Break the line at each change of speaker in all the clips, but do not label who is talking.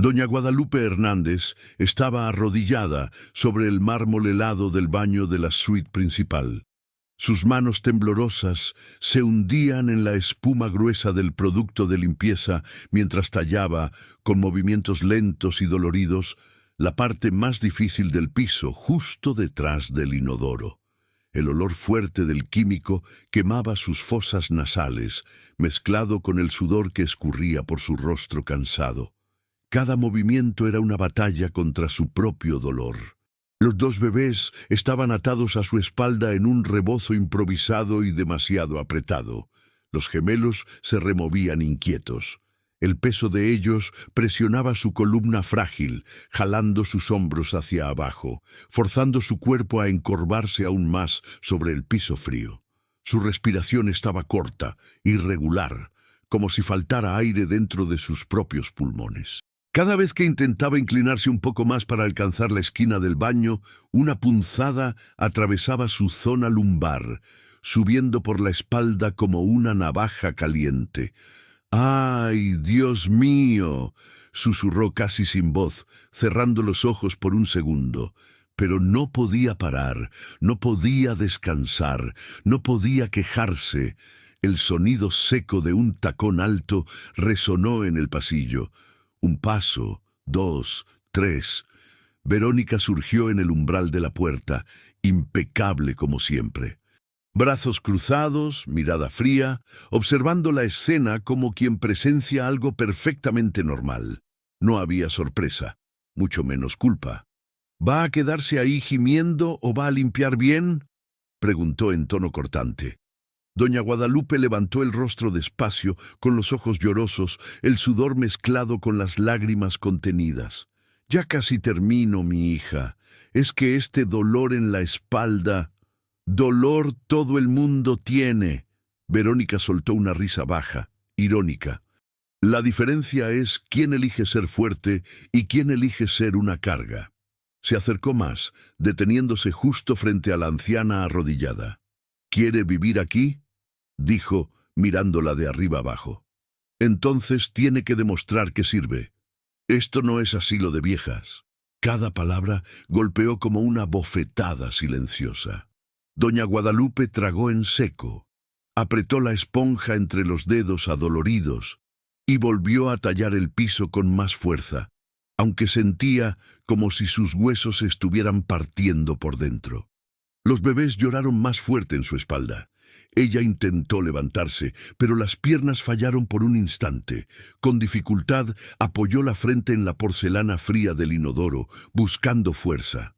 Doña Guadalupe Hernández estaba arrodillada sobre el mármol helado del baño de la suite principal. Sus manos temblorosas se hundían en la espuma gruesa del producto de limpieza mientras tallaba, con movimientos lentos y doloridos, la parte más difícil del piso, justo detrás del inodoro. El olor fuerte del químico quemaba sus fosas nasales, mezclado con el sudor que escurría por su rostro cansado. Cada movimiento era una batalla contra su propio dolor. Los dos bebés estaban atados a su espalda en un rebozo improvisado y demasiado apretado. Los gemelos se removían inquietos. El peso de ellos presionaba su columna frágil, jalando sus hombros hacia abajo, forzando su cuerpo a encorvarse aún más sobre el piso frío. Su respiración estaba corta, irregular, como si faltara aire dentro de sus propios pulmones. Cada vez que intentaba inclinarse un poco más para alcanzar la esquina del baño, una punzada atravesaba su zona lumbar, subiendo por la espalda como una navaja caliente. ¡Ay, Dios mío!, susurró casi sin voz, cerrando los ojos por un segundo. Pero no podía parar, no podía descansar, no podía quejarse. El sonido seco de un tacón alto resonó en el pasillo. Un paso, 2, 3. Verónica surgió en el umbral de la puerta, impecable como siempre. Brazos cruzados, mirada fría, observando la escena como quien presencia algo perfectamente normal. No había sorpresa, mucho menos culpa. ¿Va a quedarse ahí gimiendo o va a limpiar bien?, preguntó en tono cortante. Doña Guadalupe levantó el rostro despacio, con los ojos llorosos, el sudor mezclado con las lágrimas contenidas. «Ya casi termino, mi hija. Es que este dolor en la espalda... Dolor todo el mundo tiene». Verónica soltó una risa baja, irónica. La diferencia es quién elige ser fuerte y quién elige ser una carga. Se acercó más, deteniéndose justo frente a la anciana arrodillada. «¿Quiere vivir aquí?», dijo, mirándola de arriba abajo. «Entonces tiene que demostrar que sirve. Esto no es asilo de viejas». Cada palabra golpeó como una bofetada silenciosa. Doña Guadalupe tragó en seco, apretó la esponja entre los dedos adoloridos y volvió a tallar el piso con más fuerza, aunque sentía como si sus huesos se estuvieran partiendo por dentro. Los bebés lloraron más fuerte en su espalda. Ella intentó levantarse, pero las piernas fallaron por un instante. Con dificultad apoyó la frente en la porcelana fría del inodoro, buscando fuerza.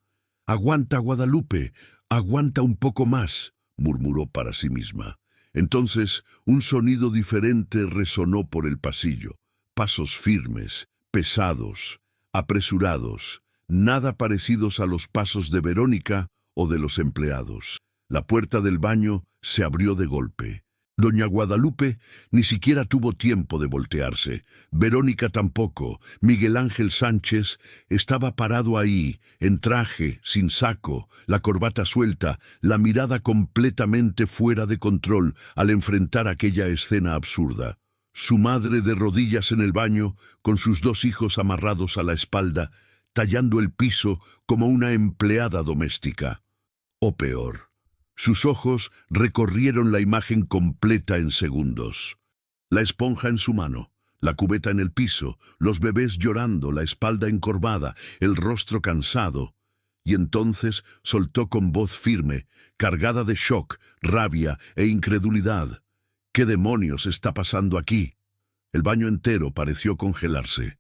«Aguanta, Guadalupe, aguanta un poco más», murmuró para sí misma. Entonces un sonido diferente resonó por el pasillo. Pasos firmes, pesados, apresurados, nada parecidos a los pasos de Verónica o de los empleados. La puerta del baño se abrió de golpe. Doña Guadalupe ni siquiera tuvo tiempo de voltearse. Verónica tampoco. Miguel Ángel Sánchez estaba parado ahí, en traje, sin saco, la corbata suelta, la mirada completamente fuera de control al enfrentar aquella escena absurda. Su madre de rodillas en el baño, con sus dos hijos amarrados a la espalda, tallando el piso como una empleada doméstica. O peor. Sus ojos recorrieron la imagen completa en segundos. La esponja en su mano, la cubeta en el piso, los bebés llorando, la espalda encorvada, el rostro cansado. Y entonces soltó con voz firme, cargada de shock, rabia e incredulidad. ¿Qué demonios está pasando aquí? El baño entero pareció congelarse.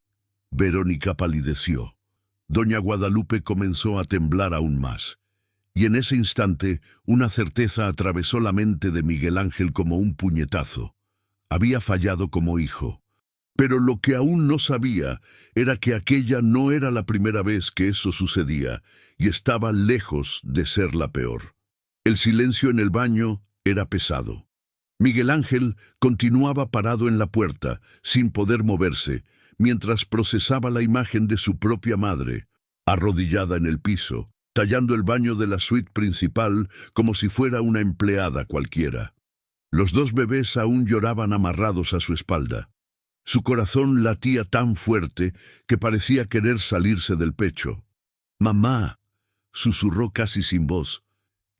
Verónica palideció. Doña Guadalupe comenzó a temblar aún más. Y en ese instante, una certeza atravesó la mente de Miguel Ángel como un puñetazo. Había fallado como hijo. Pero lo que aún no sabía era que aquella no era la primera vez que eso sucedía, y estaba lejos de ser la peor. El silencio en el baño era pesado. Miguel Ángel continuaba parado en la puerta, sin poder moverse, mientras procesaba la imagen de su propia madre, arrodillada en el piso, tallando el baño de la suite principal como si fuera una empleada cualquiera. Los dos bebés aún lloraban amarrados a su espalda. Su corazón latía tan fuerte que parecía querer salirse del pecho. «Mamá», susurró casi sin voz,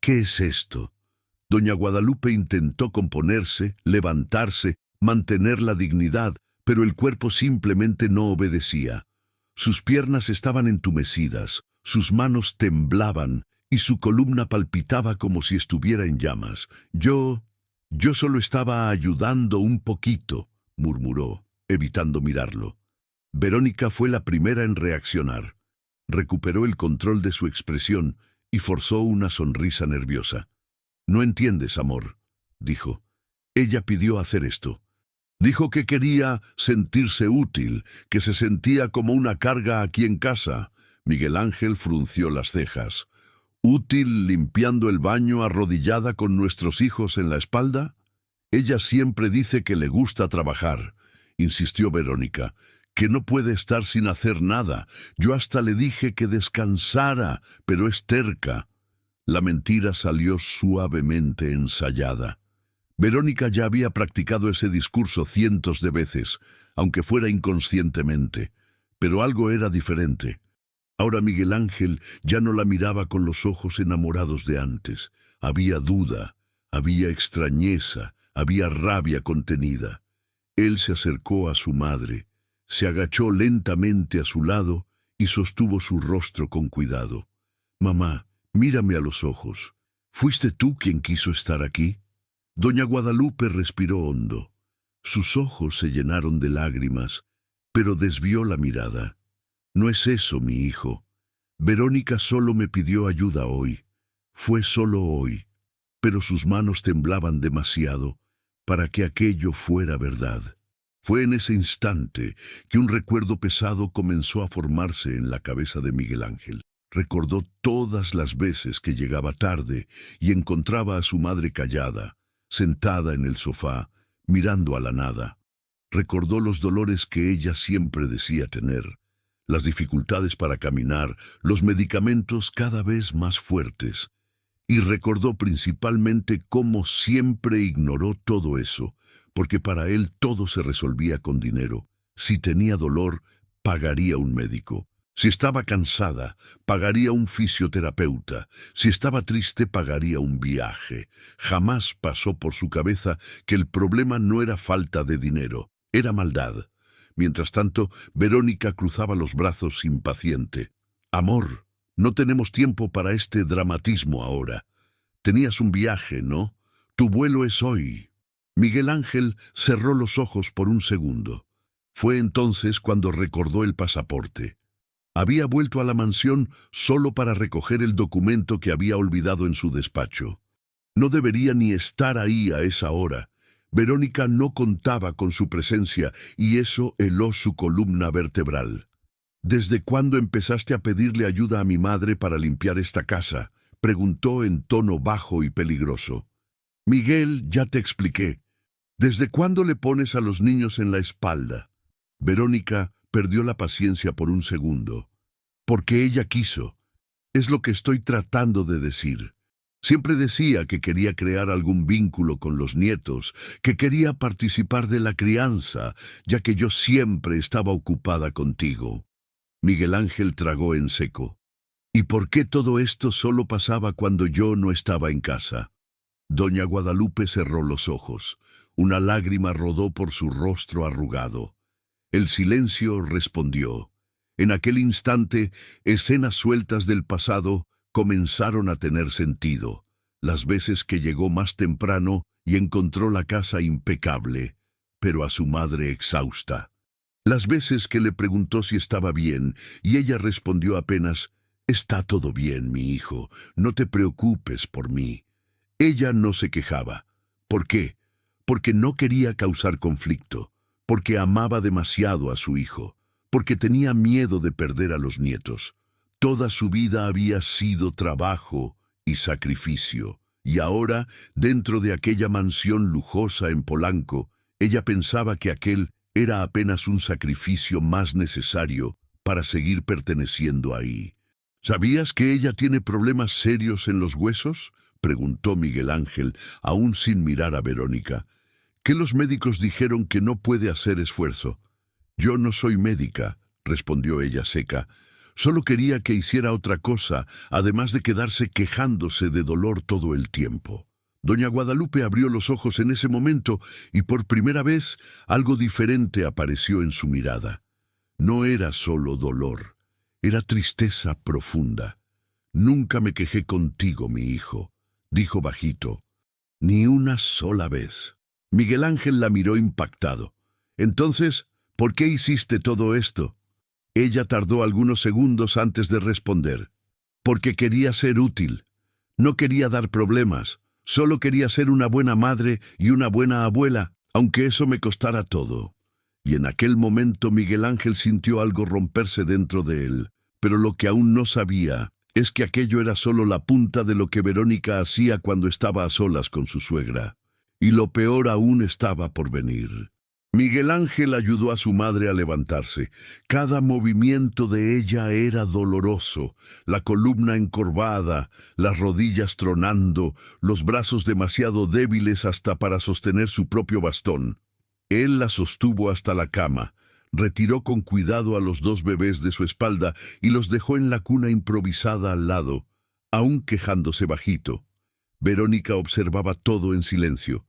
«¿qué es esto?». Doña Guadalupe intentó componerse, levantarse, mantener la dignidad, pero el cuerpo simplemente no obedecía. Sus piernas estaban entumecidas, sus manos temblaban y su columna palpitaba como si estuviera en llamas. Yo solo estaba ayudando un poquito», murmuró, evitando mirarlo. Verónica fue la primera en reaccionar. Recuperó el control de su expresión y forzó una sonrisa nerviosa. «No entiendes, amor», dijo. «Ella pidió hacer esto. Dijo que quería sentirse útil, que se sentía como una carga aquí en casa». Miguel Ángel frunció las cejas. «¿Útil limpiando el baño arrodillada con nuestros hijos en la espalda? Ella siempre dice que le gusta trabajar», insistió Verónica, «que no puede estar sin hacer nada. Yo hasta le dije que descansara, pero es terca». La mentira salió suavemente ensayada. Verónica ya había practicado ese discurso cientos de veces, aunque fuera inconscientemente, pero algo era diferente. Ahora Miguel Ángel ya no la miraba con los ojos enamorados de antes. Había duda, había extrañeza, había rabia contenida. Él se acercó a su madre, se agachó lentamente a su lado y sostuvo su rostro con cuidado. «Mamá, mírame a los ojos. ¿Fuiste tú quien quiso estar aquí?». Doña Guadalupe respiró hondo. Sus ojos se llenaron de lágrimas, pero desvió la mirada. «No es eso, mi hijo. Verónica solo me pidió ayuda hoy. Fue solo hoy». Pero sus manos temblaban demasiado para que aquello fuera verdad. Fue en ese instante que un recuerdo pesado comenzó a formarse en la cabeza de Miguel Ángel. Recordó todas las veces que llegaba tarde y encontraba a su madre callada, sentada en el sofá, mirando a la nada. Recordó los dolores que ella siempre decía tener, las dificultades para caminar, los medicamentos cada vez más fuertes. Y recordó principalmente cómo siempre ignoró todo eso, porque para él todo se resolvía con dinero. Si tenía dolor, pagaría un médico. Si estaba cansada, pagaría un fisioterapeuta. Si estaba triste, pagaría un viaje. Jamás pasó por su cabeza que el problema no era falta de dinero, era maldad. Mientras tanto, Verónica cruzaba los brazos impaciente. «Amor, no tenemos tiempo para este dramatismo ahora. Tenías un viaje, ¿no? Tu vuelo es hoy». Miguel Ángel cerró los ojos por un segundo. Fue entonces cuando recordó el pasaporte. Había vuelto a la mansión solo para recoger el documento que había olvidado en su despacho. No debería ni estar ahí a esa hora. Verónica no contaba con su presencia y eso heló su columna vertebral. «¿Desde cuándo empezaste a pedirle ayuda a mi madre para limpiar esta casa?», preguntó en tono bajo y peligroso. «Miguel, ya te expliqué. ¿Desde cuándo le pones a los niños en la espalda?». Verónica perdió la paciencia por un segundo. «Porque ella quiso. Es lo que estoy tratando de decir. Siempre decía que quería crear algún vínculo con los nietos, que quería participar de la crianza, ya que yo siempre estaba ocupada contigo». Miguel Ángel tragó en seco. «¿Y por qué todo esto solo pasaba cuando yo no estaba en casa?». Doña Guadalupe cerró los ojos. Una lágrima rodó por su rostro arrugado. El silencio respondió. En aquel instante, escenas sueltas del pasado comenzaron a tener sentido. Las veces que llegó más temprano y encontró la casa impecable, pero a su madre exhausta. Las veces que le preguntó si estaba bien, y ella respondió apenas, «Está todo bien, mi hijo, no te preocupes por mí». Ella no se quejaba. ¿Por qué? Porque no quería causar conflicto, porque amaba demasiado a su hijo, porque tenía miedo de perder a los nietos. Toda su vida había sido trabajo y sacrificio, y ahora, dentro de aquella mansión lujosa en Polanco, ella pensaba que aquel era apenas un sacrificio más necesario para seguir perteneciendo ahí. ¿Sabías que ella tiene problemas serios en los huesos?, preguntó Miguel Ángel, aún sin mirar a Verónica. Que los médicos dijeron que no puede hacer esfuerzo. Yo no soy médica, respondió ella seca. Solo quería que hiciera otra cosa, además de quedarse quejándose de dolor todo el tiempo. Doña Guadalupe abrió los ojos en ese momento y por primera vez algo diferente apareció en su mirada. No era solo dolor, era tristeza profunda. Nunca me quejé contigo, mi hijo, dijo bajito. Ni una sola vez. Miguel Ángel la miró impactado. Entonces, ¿por qué hiciste todo esto? Ella tardó algunos segundos antes de responder. Porque quería ser útil. No quería dar problemas. Solo quería ser una buena madre y una buena abuela, aunque eso me costara todo. Y en aquel momento Miguel Ángel sintió algo romperse dentro de él. Pero lo que aún no sabía es que aquello era solo la punta de lo que Verónica hacía cuando estaba a solas con su suegra. Y lo peor aún estaba por venir. Miguel Ángel ayudó a su madre a levantarse. Cada movimiento de ella era doloroso, la columna encorvada, las rodillas tronando, los brazos demasiado débiles hasta para sostener su propio bastón. Él la sostuvo hasta la cama, retiró con cuidado a los dos bebés de su espalda y los dejó en la cuna improvisada al lado, aún quejándose bajito. Verónica observaba todo en silencio,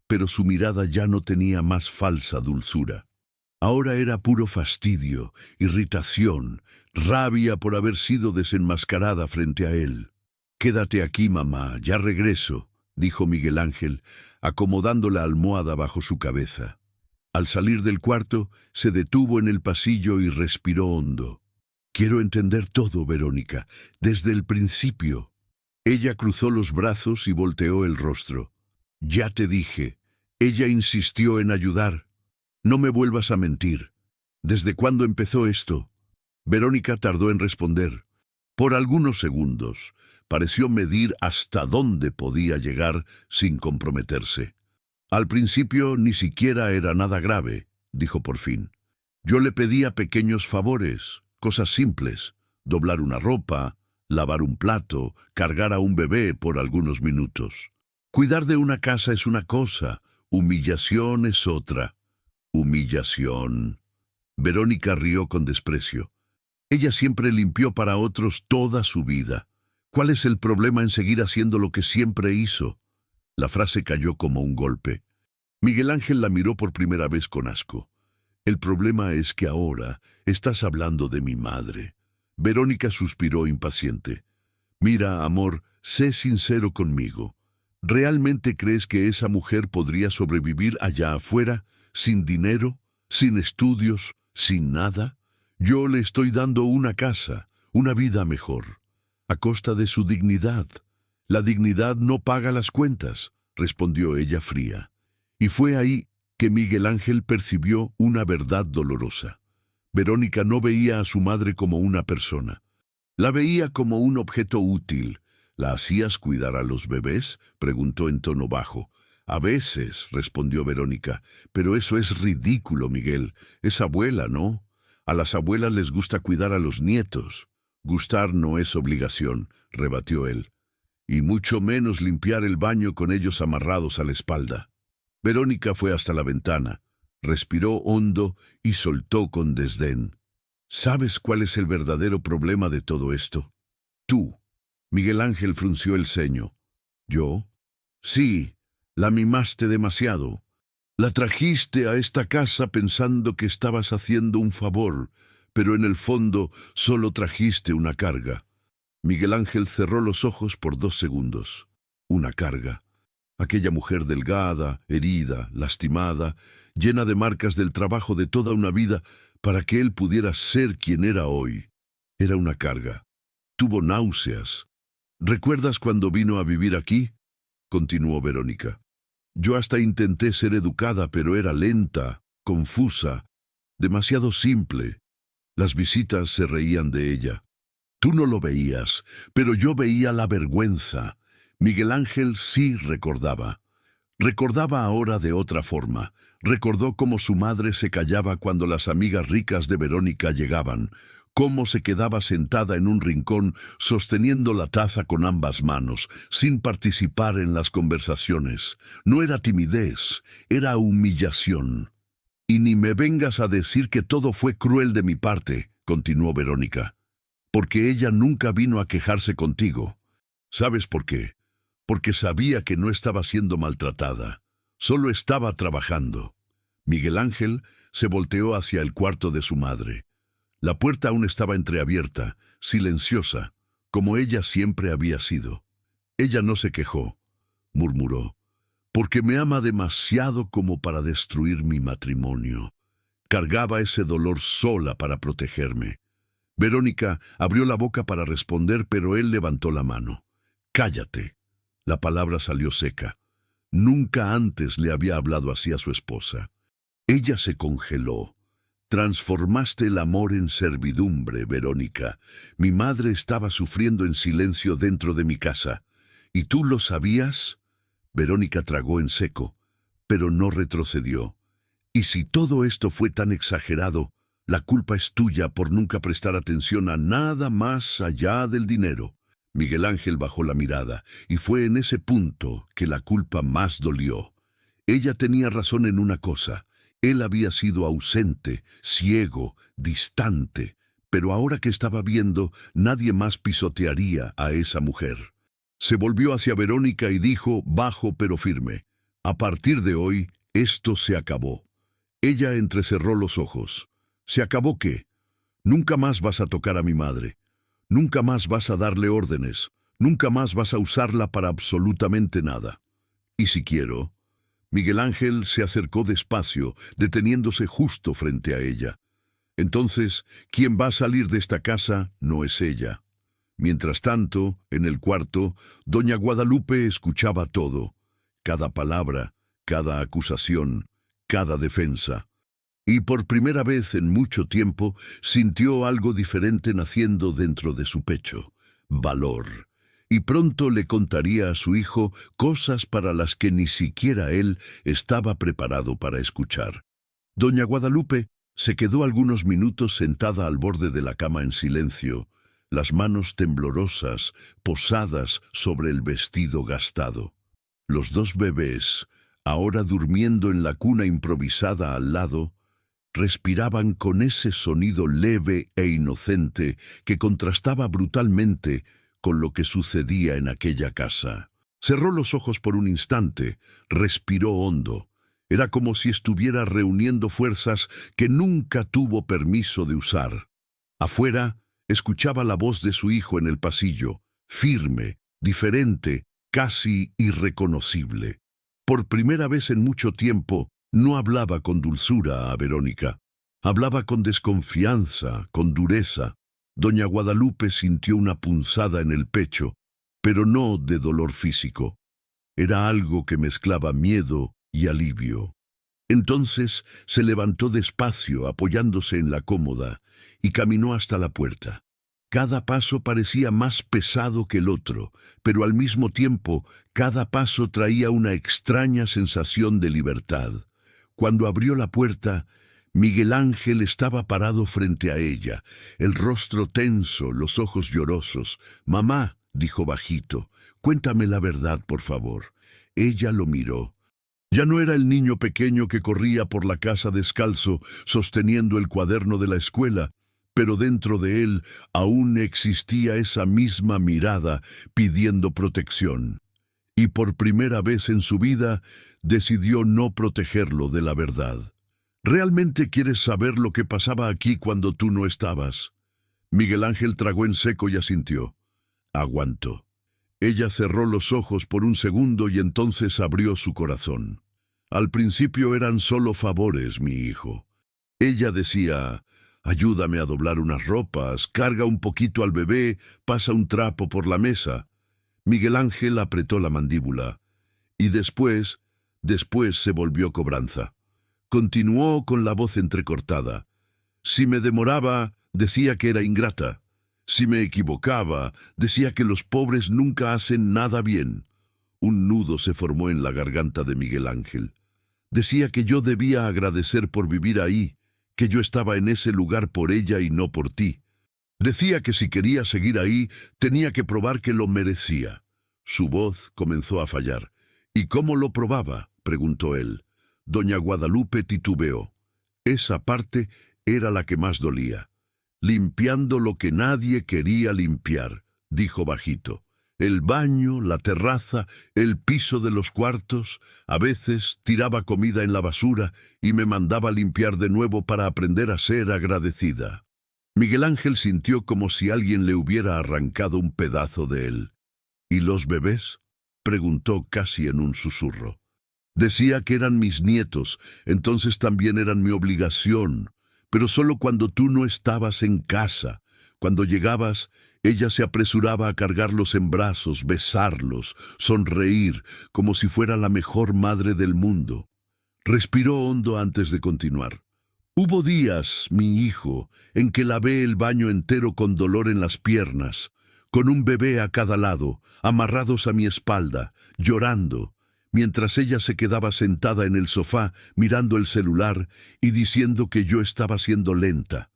pero su mirada ya no tenía más falsa dulzura. Ahora era puro fastidio, irritación, rabia por haber sido desenmascarada frente a él. «Quédate aquí, mamá, ya regreso», dijo Miguel Ángel, acomodando la almohada bajo su cabeza. Al salir del cuarto, se detuvo en el pasillo y respiró hondo. «Quiero entender todo, Verónica, desde el principio». Ella cruzó los brazos y volteó el rostro. «Ya te dije». Ella insistió en ayudar. «No me vuelvas a mentir. ¿Desde cuándo empezó esto?» Verónica tardó en responder. Por algunos segundos, pareció medir hasta dónde podía llegar sin comprometerse. «Al principio ni siquiera era nada grave», dijo por fin. «Yo le pedía pequeños favores, cosas simples, doblar una ropa, lavar un plato, cargar a un bebé por algunos minutos. Cuidar de una casa es una cosa, humillación es otra». «Humillación». Verónica rió con desprecio. Ella siempre limpió para otros toda su vida. ¿Cuál es el problema en seguir haciendo lo que siempre hizo? La frase cayó como un golpe. Miguel Ángel la miró por primera vez con asco. «El problema es que ahora estás hablando de mi madre». Verónica suspiró impaciente. «Mira, amor, sé sincero conmigo. ¿Realmente crees que esa mujer podría sobrevivir allá afuera, sin dinero, sin estudios, sin nada? Yo le estoy dando una casa, una vida mejor, a costa de su dignidad». «La dignidad no paga las cuentas», respondió ella fría. Y fue ahí que Miguel Ángel percibió una verdad dolorosa. Verónica no veía a su madre como una persona. La veía como un objeto útil. «¿La hacías cuidar a los bebés?», preguntó en tono bajo. «A veces», respondió Verónica. «Pero eso es ridículo, Miguel. Es abuela, ¿no? A las abuelas les gusta cuidar a los nietos». «Gustar no es obligación», rebatió él. «Y mucho menos limpiar el baño con ellos amarrados a la espalda». Verónica fue hasta la ventana, respiró hondo y soltó con desdén. «¿Sabes cuál es el verdadero problema de todo esto? Tú». Miguel Ángel frunció el ceño. «¿Yo?» «Sí, la mimaste demasiado. La trajiste a esta casa pensando que estabas haciendo un favor, pero en el fondo solo trajiste una carga». Miguel Ángel cerró los ojos por 2 segundos. Una carga. Aquella mujer delgada, herida, lastimada, llena de marcas del trabajo de toda una vida para que él pudiera ser quien era hoy. Era una carga. Tuvo náuseas. «¿Recuerdas cuando vino a vivir aquí?», continuó Verónica. «Yo hasta intenté ser educada, pero era lenta, confusa, demasiado simple. Las visitas se reían de ella. Tú no lo veías, pero yo veía la vergüenza». Miguel Ángel sí recordaba. Recordaba ahora de otra forma. Recordó cómo su madre se callaba cuando las amigas ricas de Verónica llegaban, cómo se quedaba sentada en un rincón sosteniendo la taza con ambas manos, sin participar en las conversaciones. No era timidez, era humillación. «Y ni me vengas a decir que todo fue cruel de mi parte», continuó Verónica, «porque ella nunca vino a quejarse contigo. ¿Sabes por qué? Porque sabía que no estaba siendo maltratada, solo estaba trabajando». Miguel Ángel se volteó hacia el cuarto de su madre. La puerta aún estaba entreabierta, silenciosa, como ella siempre había sido. Ella no se quejó, murmuró, «porque me ama demasiado como para destruir mi matrimonio». Cargaba ese dolor sola para protegerme. Verónica abrió la boca para responder, pero él levantó la mano. «Cállate». La palabra salió seca. Nunca antes le había hablado así a su esposa. Ella se congeló. «Transformaste el amor en servidumbre, Verónica. Mi madre estaba sufriendo en silencio dentro de mi casa. ¿Y tú lo sabías?». Verónica tragó en seco, pero no retrocedió. «Y si todo esto fue tan exagerado, la culpa es tuya por nunca prestar atención a nada más allá del dinero». Miguel Ángel bajó la mirada, y fue en ese punto que la culpa más dolió. Ella tenía razón en una cosa. Él había sido ausente, ciego, distante, pero ahora que estaba viendo, nadie más pisotearía a esa mujer. Se volvió hacia Verónica y dijo, bajo pero firme, «A partir de hoy, esto se acabó». Ella entrecerró los ojos. «¿Se acabó qué? Nunca más vas a tocar a mi madre. Nunca más vas a darle órdenes. Nunca más vas a usarla para absolutamente nada». «¿Y si quiero?». Miguel Ángel se acercó despacio, deteniéndose justo frente a ella. «Entonces, quien va a salir de esta casa no es ella». Mientras tanto, en el cuarto, doña Guadalupe escuchaba todo, cada palabra, cada acusación, cada defensa. Y por primera vez en mucho tiempo sintió algo diferente naciendo dentro de su pecho: valor. Y pronto le contaría a su hijo cosas para las que ni siquiera él estaba preparado para escuchar. Doña Guadalupe se quedó algunos minutos sentada al borde de la cama en silencio, las manos temblorosas posadas sobre el vestido gastado. Los dos bebés, ahora durmiendo en la cuna improvisada al lado, respiraban con ese sonido leve e inocente que contrastaba brutalmente con lo que sucedía en aquella casa. Cerró los ojos por un instante, respiró hondo. Era como si estuviera reuniendo fuerzas que nunca tuvo permiso de usar. Afuera, escuchaba la voz de su hijo en el pasillo, firme, diferente, casi irreconocible. Por primera vez en mucho tiempo, no hablaba con dulzura a Verónica. Hablaba con desconfianza, con dureza. Doña Guadalupe sintió una punzada en el pecho, pero no de dolor físico. Era algo que mezclaba miedo y alivio. Entonces se levantó despacio, apoyándose en la cómoda, y caminó hasta la puerta. Cada paso parecía más pesado que el otro, pero al mismo tiempo cada paso traía una extraña sensación de libertad. Cuando abrió la puerta, Miguel Ángel estaba parado frente a ella, el rostro tenso, los ojos llorosos. «Mamá», dijo bajito, «cuéntame la verdad, por favor». Ella lo miró. Ya no era el niño pequeño que corría por la casa descalzo, sosteniendo el cuaderno de la escuela, pero dentro de él aún existía esa misma mirada pidiendo protección. Y por primera vez en su vida decidió no protegerlo de la verdad. «¿Realmente quieres saber lo que pasaba aquí cuando tú no estabas?». Miguel Ángel tragó en seco y asintió. «Aguantó». Ella cerró los ojos por un segundo y entonces abrió su corazón. «Al principio eran solo favores, mi hijo». Ella decía: «Ayúdame a doblar unas ropas, carga un poquito al bebé, pasa un trapo por la mesa». Miguel Ángel apretó la mandíbula. Y después se volvió cobranza. Continuó con la voz entrecortada. «Si me demoraba, decía que era ingrata. Si me equivocaba, decía que los pobres nunca hacen nada bien». Un nudo se formó en la garganta de Miguel Ángel. Decía que yo debía agradecer por vivir ahí, que yo estaba en ese lugar por ella y no por ti. Decía que si quería seguir ahí, tenía que probar que lo merecía. Su voz comenzó a fallar. ¿Y cómo lo probaba?, preguntó él. Doña Guadalupe titubeó. Esa parte era la que más dolía. Limpiando lo que nadie quería limpiar, dijo bajito. El baño, la terraza, el piso de los cuartos. A veces tiraba comida en la basura y me mandaba limpiar de nuevo para aprender a ser agradecida. Miguel Ángel sintió como si alguien le hubiera arrancado un pedazo de él. ¿Y los bebés?, preguntó casi en un susurro. Decía que eran mis nietos, entonces también eran mi obligación, pero solo cuando tú no estabas en casa. Cuando llegabas, ella se apresuraba a cargarlos en brazos, besarlos, sonreír, como si fuera la mejor madre del mundo. Respiró hondo antes de continuar. Hubo días, mi hijo, en que lavé el baño entero con dolor en las piernas, con un bebé a cada lado, amarrados a mi espalda, llorando, mientras ella se quedaba sentada en el sofá mirando el celular y diciendo que yo estaba siendo lenta.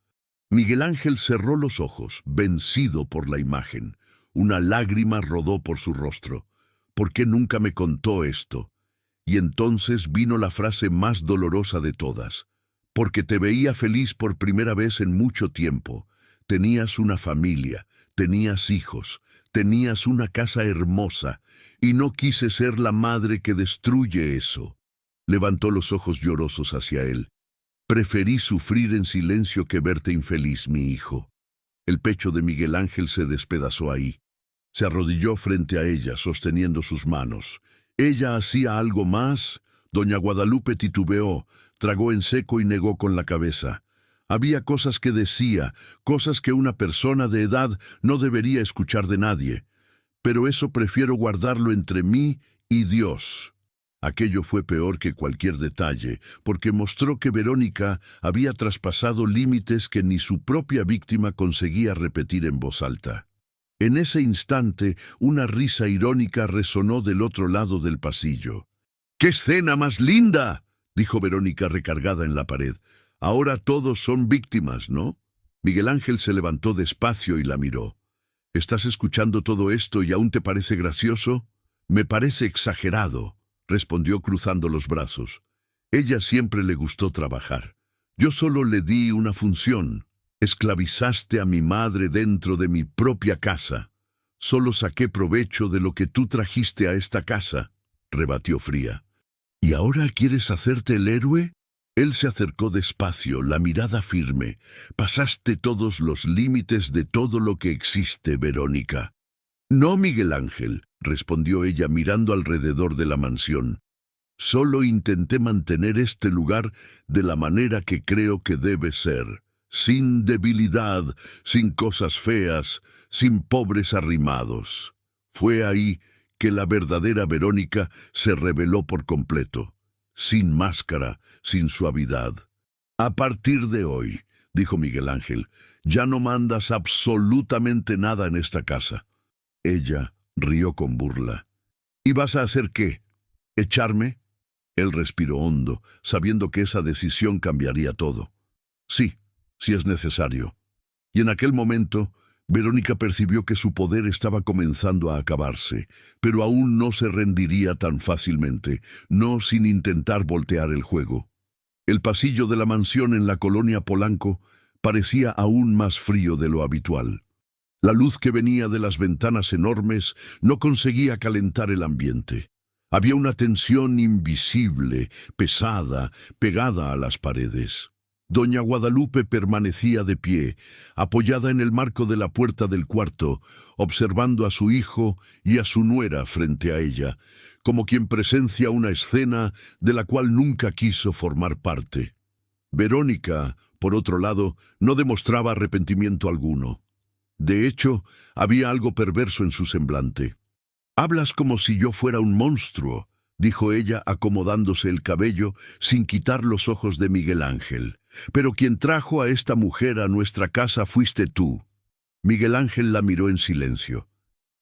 Miguel Ángel cerró los ojos, vencido por la imagen. Una lágrima rodó por su rostro. ¿Por qué nunca me contó esto? Y entonces vino la frase más dolorosa de todas. Porque te veía feliz por primera vez en mucho tiempo. Tenías una familia, tenías hijos, tenías una casa hermosa, y no quise ser la madre que destruye eso. Levantó los ojos llorosos hacia él. Preferí sufrir en silencio que verte infeliz, mi hijo. El pecho de Miguel Ángel se despedazó ahí. Se arrodilló frente a ella, sosteniendo sus manos. ¿Ella hacía algo más? Doña Guadalupe titubeó, tragó en seco y negó con la cabeza. Había cosas que decía, cosas que una persona de edad no debería escuchar de nadie. Pero eso prefiero guardarlo entre mí y Dios. Aquello fue peor que cualquier detalle, porque mostró que Verónica había traspasado límites que ni su propia víctima conseguía repetir en voz alta. En ese instante, una risa irónica resonó del otro lado del pasillo. ¡Qué escena más linda!, dijo Verónica recargada en la pared. Ahora todos son víctimas, ¿no? Miguel Ángel se levantó despacio y la miró. ¿Estás escuchando todo esto y aún te parece gracioso? Me parece exagerado, respondió cruzando los brazos. Ella siempre le gustó trabajar. Yo solo le di una función. Esclavizaste a mi madre dentro de mi propia casa. Solo saqué provecho de lo que tú trajiste a esta casa, rebatió fría. ¿Y ahora quieres hacerte el héroe? Él se acercó despacio, la mirada firme. Pasaste todos los límites de todo lo que existe, Verónica. No, Miguel Ángel, respondió ella mirando alrededor de la mansión. Solo intenté mantener este lugar de la manera que creo que debe ser. Sin debilidad, sin cosas feas, sin pobres arrimados. Fue ahí que la verdadera Verónica se reveló por completo. Sin máscara, sin suavidad. A partir de hoy, dijo Miguel Ángel, ya no mandas absolutamente nada en esta casa. Ella rió con burla. ¿Y vas a hacer qué? ¿Echarme? Él respiró hondo, sabiendo que esa decisión cambiaría todo. Sí, si es necesario. Y en aquel momento, Verónica percibió que su poder estaba comenzando a acabarse, pero aún no se rendiría tan fácilmente, no sin intentar voltear el juego. El pasillo de la mansión en la colonia Polanco parecía aún más frío de lo habitual. La luz que venía de las ventanas enormes no conseguía calentar el ambiente. Había una tensión invisible, pesada, pegada a las paredes. Doña Guadalupe permanecía de pie, apoyada en el marco de la puerta del cuarto, observando a su hijo y a su nuera frente a ella, como quien presencia una escena de la cual nunca quiso formar parte. Verónica, por otro lado, no demostraba arrepentimiento alguno. De hecho, había algo perverso en su semblante. «Hablas como si yo fuera un monstruo», dijo ella acomodándose el cabello sin quitar los ojos de Miguel Ángel. «Pero quien trajo a esta mujer a nuestra casa fuiste tú». Miguel Ángel la miró en silencio.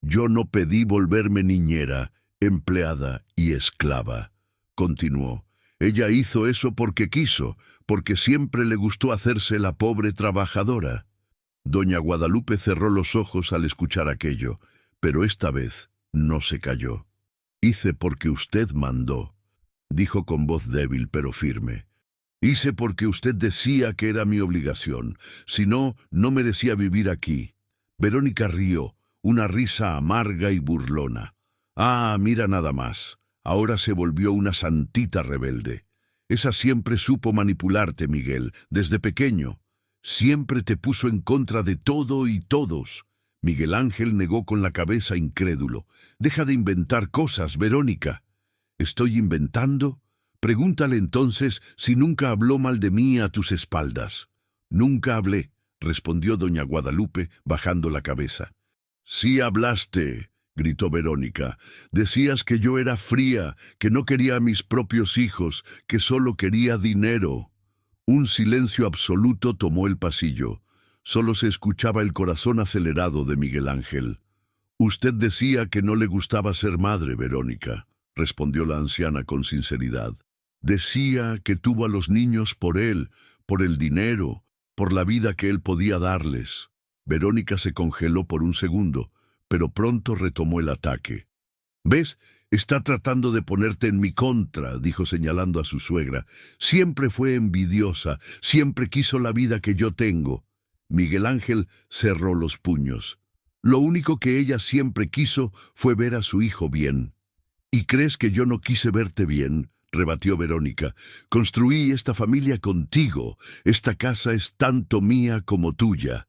«Yo no pedí volverme niñera, empleada y esclava», continuó. «Ella hizo eso porque quiso, porque siempre le gustó hacerse la pobre trabajadora». Doña Guadalupe cerró los ojos al escuchar aquello, pero esta vez no se calló. «Hice porque usted mandó», dijo con voz débil pero firme. «Hice porque usted decía que era mi obligación. Si no, no merecía vivir aquí». Verónica rió, una risa amarga y burlona. «Ah, mira nada más. Ahora se volvió una santita rebelde. Esa siempre supo manipularte, Miguel, desde pequeño. Siempre te puso en contra de todo y todos». Miguel Ángel negó con la cabeza incrédulo. «Deja de inventar cosas, Verónica». «¿Estoy inventando? Pregúntale entonces si nunca habló mal de mí a tus espaldas». «Nunca hablé», respondió doña Guadalupe, bajando la cabeza. «Sí hablaste», gritó Verónica. «Decías que yo era fría, que no quería a mis propios hijos, que solo quería dinero». Un silencio absoluto tomó el pasillo. Solo se escuchaba el corazón acelerado de Miguel Ángel. «Usted decía que no le gustaba ser madre, Verónica», respondió la anciana con sinceridad. «Decía que tuvo a los niños por él, por el dinero, por la vida que él podía darles». Verónica se congeló por un segundo, pero pronto retomó el ataque. «¿Ves? Está tratando de ponerte en mi contra», dijo señalando a su suegra. «Siempre fue envidiosa, siempre quiso la vida que yo tengo». Miguel Ángel cerró los puños. «Lo único que ella siempre quiso fue ver a su hijo bien». «¿Y crees que yo no quise verte bien?», rebatió Verónica. «Construí esta familia contigo. Esta casa es tanto mía como tuya».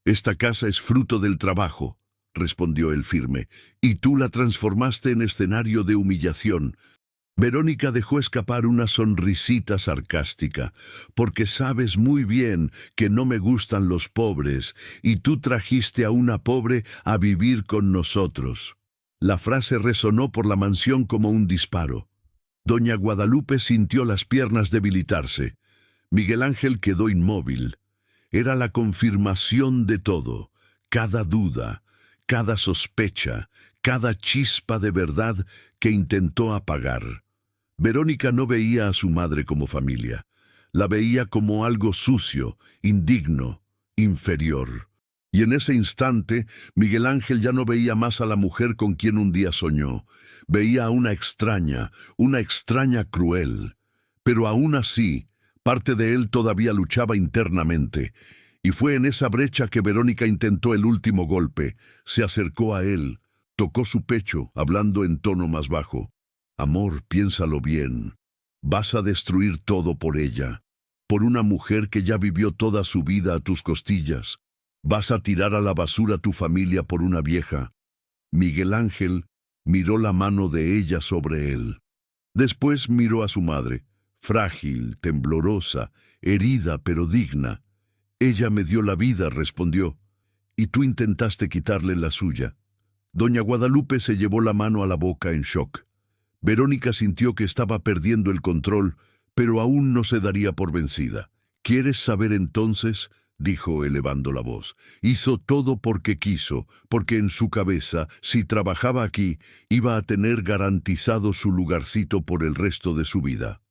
«Esta casa es fruto del trabajo», respondió él firme, «y tú la transformaste en escenario de humillación». Verónica dejó escapar una sonrisita sarcástica. «Porque sabes muy bien que no me gustan los pobres, y tú trajiste a una pobre a vivir con nosotros». La frase resonó por la mansión como un disparo. Doña Guadalupe sintió las piernas debilitarse. Miguel Ángel quedó inmóvil. Era la confirmación de todo, cada duda, cada sospecha, cada chispa de verdad que intentó apagar. Verónica no veía a su madre como familia. La veía como algo sucio, indigno, inferior. Y en ese instante, Miguel Ángel ya no veía más a la mujer con quien un día soñó. Veía a una extraña cruel. Pero aún así, parte de él todavía luchaba internamente. Y fue en esa brecha que Verónica intentó el último golpe. Se acercó a él, tocó su pecho, hablando en tono más bajo. «Amor, piénsalo bien. Vas a destruir todo por ella, por una mujer que ya vivió toda su vida a tus costillas. Vas a tirar a la basura tu familia por una vieja». Miguel Ángel miró la mano de ella sobre él. Después miró a su madre, frágil, temblorosa, herida pero digna. «Ella me dio la vida», respondió, «y tú intentaste quitarle la suya». Doña Guadalupe se llevó la mano a la boca en shock. Verónica sintió que estaba perdiendo el control, pero aún no se daría por vencida. «¿Quieres saber entonces?», dijo elevando la voz. «Hizo todo porque quiso, porque en su cabeza, si trabajaba aquí, iba a tener garantizado su lugarcito por el resto de su vida».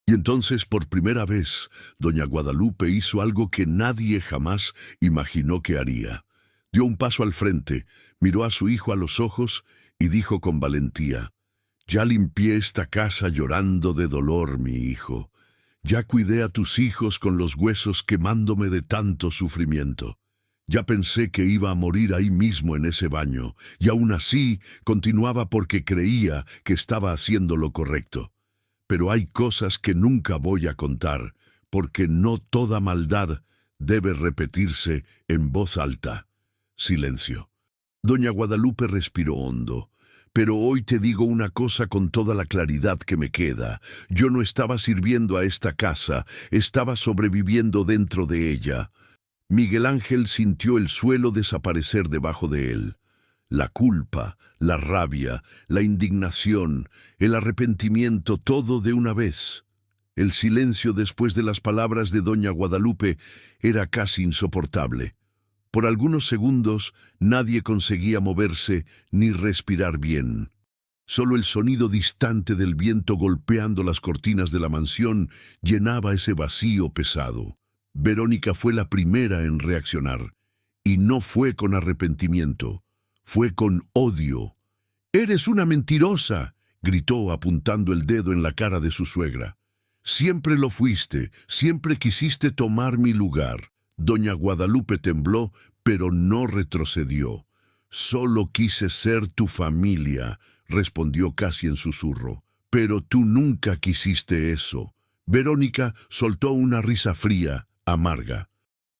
Y entonces, por primera vez, doña Guadalupe hizo algo que nadie jamás imaginó que haría. Dio un paso al frente, miró a su hijo a los ojos y dijo con valentía: «Ya limpié esta casa llorando de dolor, mi hijo. Ya cuidé a tus hijos con los huesos quemándome de tanto sufrimiento. Ya pensé que iba a morir ahí mismo en ese baño, y aún así continuaba porque creía que estaba haciendo lo correcto. Pero hay cosas que nunca voy a contar, porque no toda maldad debe repetirse en voz alta». Silencio. Doña Guadalupe respiró hondo. «Pero hoy te digo una cosa con toda la claridad que me queda. Yo no estaba sirviendo a esta casa, estaba sobreviviendo dentro de ella». Miguel Ángel sintió el suelo desaparecer debajo de él. La culpa, la rabia, la indignación, el arrepentimiento, todo de una vez. El silencio después de las palabras de doña Guadalupe era casi insoportable. Por algunos segundos nadie conseguía moverse ni respirar bien. Solo el sonido distante del viento golpeando las cortinas de la mansión llenaba ese vacío pesado. Verónica fue la primera en reaccionar. Y no fue con arrepentimiento, fue con odio. «¡Eres una mentirosa!», gritó apuntando el dedo en la cara de su suegra. «Siempre lo fuiste, siempre quisiste tomar mi lugar». Doña Guadalupe tembló, pero no retrocedió. «Solo quise ser tu familia», respondió casi en susurro. «Pero tú nunca quisiste eso». Verónica soltó una risa fría, amarga.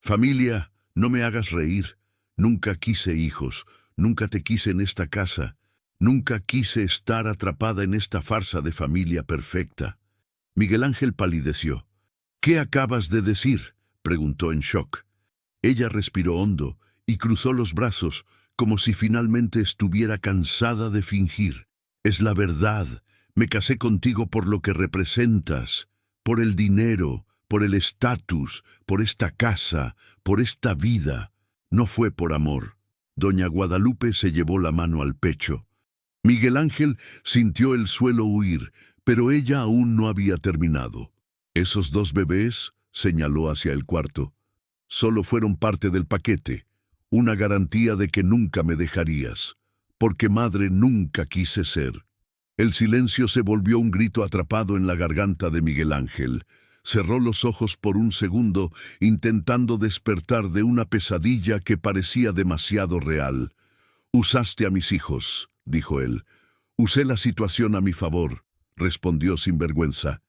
«Familia, no me hagas reír. Nunca quise hijos, nunca te quise en esta casa. Nunca quise estar atrapada en esta farsa de familia perfecta». Miguel Ángel palideció. «¿Qué acabas de decir?», preguntó en shock. Ella respiró hondo y cruzó los brazos como si finalmente estuviera cansada de fingir. «Es la verdad. Me casé contigo por lo que representas, por el dinero, por el estatus, por esta casa, por esta vida. No fue por amor». Doña Guadalupe se llevó la mano al pecho. Miguel Ángel sintió el suelo huir, pero ella aún no había terminado. «Esos 2 bebés», señaló hacia el cuarto, «solo fueron parte del paquete, una garantía de que nunca me dejarías, porque madre nunca quise ser». El silencio se volvió un grito atrapado en la garganta de Miguel Ángel. Cerró los ojos por un segundo, intentando despertar de una pesadilla que parecía demasiado real. «Usaste a mis hijos», dijo él. «Usé la situación a mi favor», respondió sin vergüenza.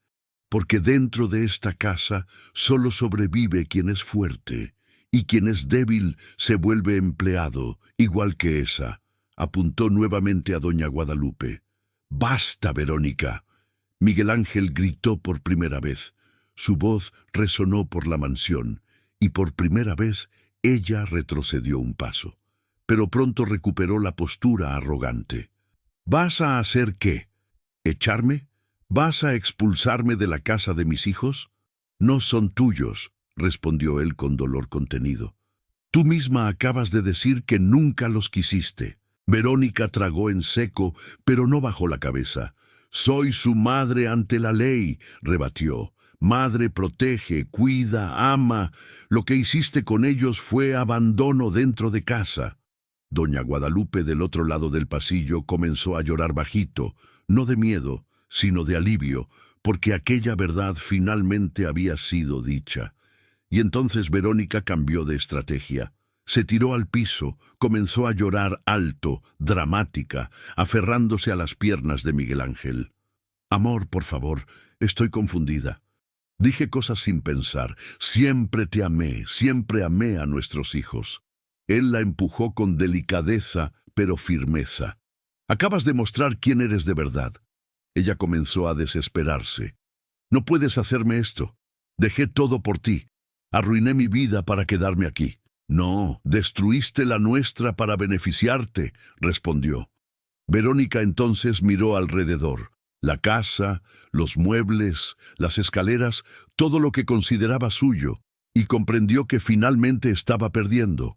«Porque dentro de esta casa solo sobrevive quien es fuerte, y quien es débil se vuelve empleado, igual que esa». Apuntó nuevamente a doña Guadalupe. «¡Basta, Verónica!». Miguel Ángel gritó por primera vez. Su voz resonó por la mansión, y por primera vez ella retrocedió un paso. Pero pronto recuperó la postura arrogante. «¿Vas a hacer qué? ¿Echarme? ¿Vas a expulsarme de la casa de mis hijos?». «No son tuyos», respondió él con dolor contenido. «Tú misma acabas de decir que nunca los quisiste». Verónica tragó en seco, pero no bajó la cabeza. «Soy su madre ante la ley», rebatió. «Madre protege, cuida, ama. Lo que hiciste con ellos fue abandono dentro de casa». Doña Guadalupe, del otro lado del pasillo, comenzó a llorar bajito, no de miedo, sino de alivio, porque aquella verdad finalmente había sido dicha. Y entonces Verónica cambió de estrategia. Se tiró al piso, comenzó a llorar alto, dramática, aferrándose a las piernas de Miguel Ángel. «Amor, por favor, estoy confundida. Dije cosas sin pensar. Siempre te amé, siempre amé a nuestros hijos». Él la empujó con delicadeza, pero firmeza. «Acabas de mostrar quién eres de verdad». Ella comenzó a desesperarse. «No puedes hacerme esto. Dejé todo por ti. Arruiné mi vida para quedarme aquí». «No, destruiste la nuestra para beneficiarte», respondió. Verónica entonces miró alrededor. La casa, los muebles, las escaleras, todo lo que consideraba suyo, y comprendió que finalmente estaba perdiendo.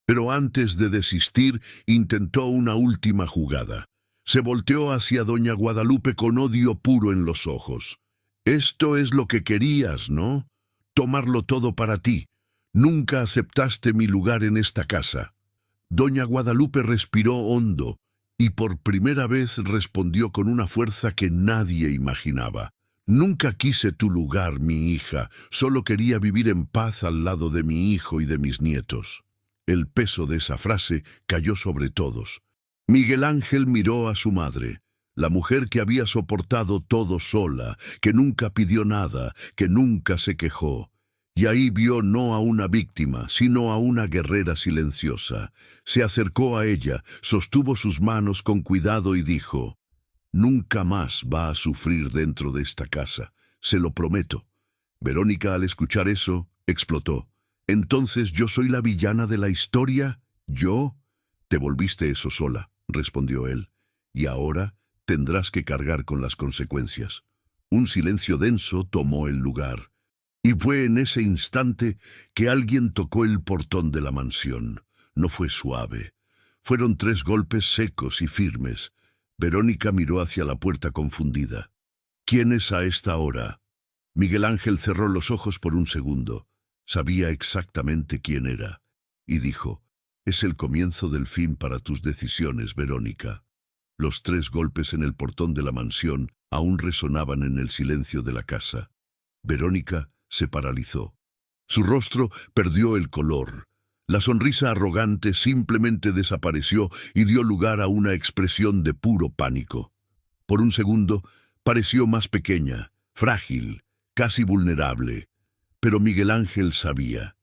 Pero antes de desistir, intentó una última jugada. Se volteó hacia doña Guadalupe con odio puro en los ojos. «Esto es lo que querías, ¿no? Tomarlo todo para ti. Nunca aceptaste mi lugar en esta casa». Doña Guadalupe respiró hondo y por primera vez respondió con una fuerza que nadie imaginaba. «Nunca quise tu lugar, mi hija. Solo quería vivir en paz al lado de mi hijo y de mis nietos». El peso de esa frase cayó sobre todos. Miguel Ángel miró a su madre, la mujer que había soportado todo sola, que nunca pidió nada, que nunca se quejó. Y ahí vio no a una víctima, sino a una guerrera silenciosa. Se acercó a ella, sostuvo sus manos con cuidado y dijo: «Nunca más va a sufrir dentro de esta casa, se lo prometo». Verónica, al escuchar eso, explotó. «¿Entonces yo soy la villana de la historia? ¿Yo?». «Te volviste eso sola», respondió él, «y ahora tendrás que cargar con las consecuencias». Un silencio denso tomó el lugar. Y fue en ese instante que alguien tocó el portón de la mansión. No fue suave. Fueron 3 golpes secos y firmes. Verónica miró hacia la puerta confundida. «¿Quién es a esta hora?». Miguel Ángel cerró los ojos por un segundo. Sabía exactamente quién era. Y dijo: Es el comienzo del fin para tus decisiones, Verónica. Los 3 golpes en el portón de la mansión aún resonaban en el silencio de la casa. Verónica se paralizó. Su rostro perdió el color. La sonrisa arrogante simplemente desapareció y dio lugar a una expresión de puro pánico. Por un segundo, pareció más pequeña, frágil, casi vulnerable. Pero Miguel Ángel sabía.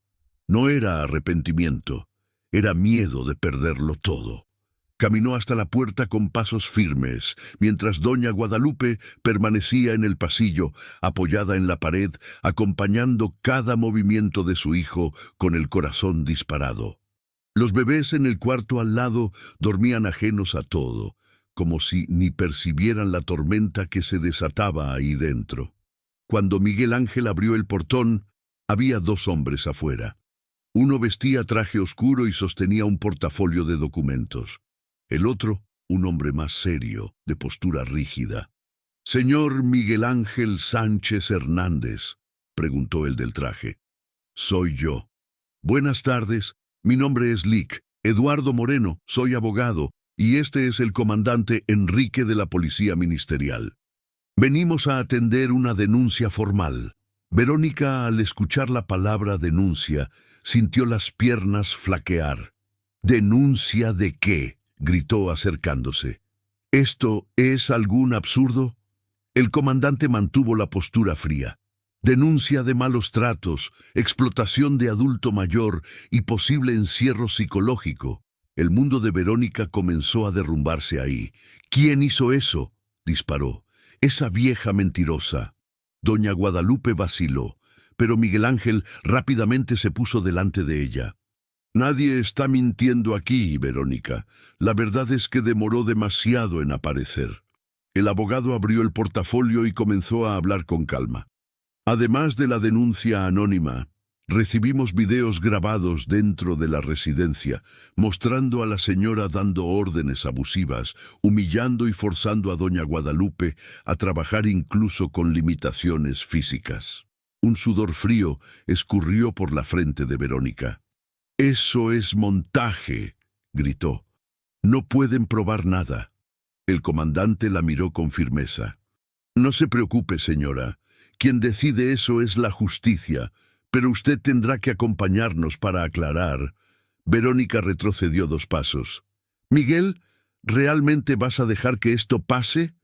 No era arrepentimiento, era miedo de perderlo todo. Caminó hasta la puerta con pasos firmes, mientras doña Guadalupe permanecía en el pasillo, apoyada en la pared, acompañando cada movimiento de su hijo con el corazón disparado. Los bebés en el cuarto al lado dormían ajenos a todo, como si ni percibieran la tormenta que se desataba ahí dentro. Cuando Miguel Ángel abrió el portón, había 2 hombres afuera. Uno vestía traje oscuro y sostenía un portafolio de documentos. El otro, un hombre más serio, de postura rígida. «¿Señor Miguel Ángel Sánchez Hernández?», preguntó el del traje. «Soy yo». «Buenas tardes, mi nombre es Lic, Eduardo Moreno, soy abogado, y este es el comandante Enrique de la Policía Ministerial. Venimos a atender una denuncia formal». Verónica, al escuchar la palabra denuncia, sintió las piernas flaquear. «¿Denuncia de qué?», gritó acercándose. «¿Esto es algún absurdo?». El comandante mantuvo la postura fría. «Denuncia de malos tratos, explotación de adulto mayor y posible encierro psicológico». El mundo de Verónica comenzó a derrumbarse ahí. «¿Quién hizo eso?», disparó. «Esa vieja mentirosa». Doña Guadalupe vaciló, pero Miguel Ángel rápidamente se puso delante de ella. «Nadie está mintiendo aquí, Verónica. La verdad es que demoró demasiado en aparecer». El abogado abrió el portafolio y comenzó a hablar con calma. «Además de la denuncia anónima, recibimos videos grabados dentro de la residencia, mostrando a la señora dando órdenes abusivas, humillando y forzando a doña Guadalupe a trabajar incluso con limitaciones físicas». Un sudor frío escurrió por la frente de Verónica. «Eso es montaje», gritó. «No pueden probar nada». El comandante la miró con firmeza. «No se preocupe, señora. Quien decide eso es la justicia, pero usted tendrá que acompañarnos para aclarar». Verónica retrocedió 2 pasos. «Miguel, ¿realmente vas a dejar que esto pase?»,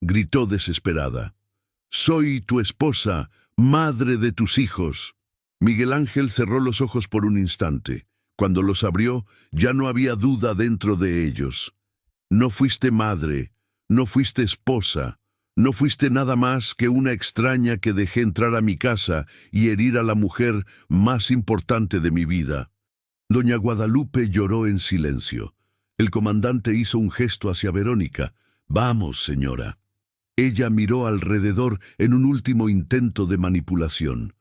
gritó desesperada. «Soy tu esposa, madre de tus hijos». Miguel Ángel cerró los ojos por un instante. Cuando los abrió, ya no había duda dentro de ellos. «No fuiste madre, no fuiste esposa, no fuiste nada más que una extraña que dejé entrar a mi casa y herir a la mujer más importante de mi vida». Doña Guadalupe lloró en silencio. El comandante hizo un gesto hacia Verónica. «Vamos, señora». Ella miró alrededor en un último intento de manipulación.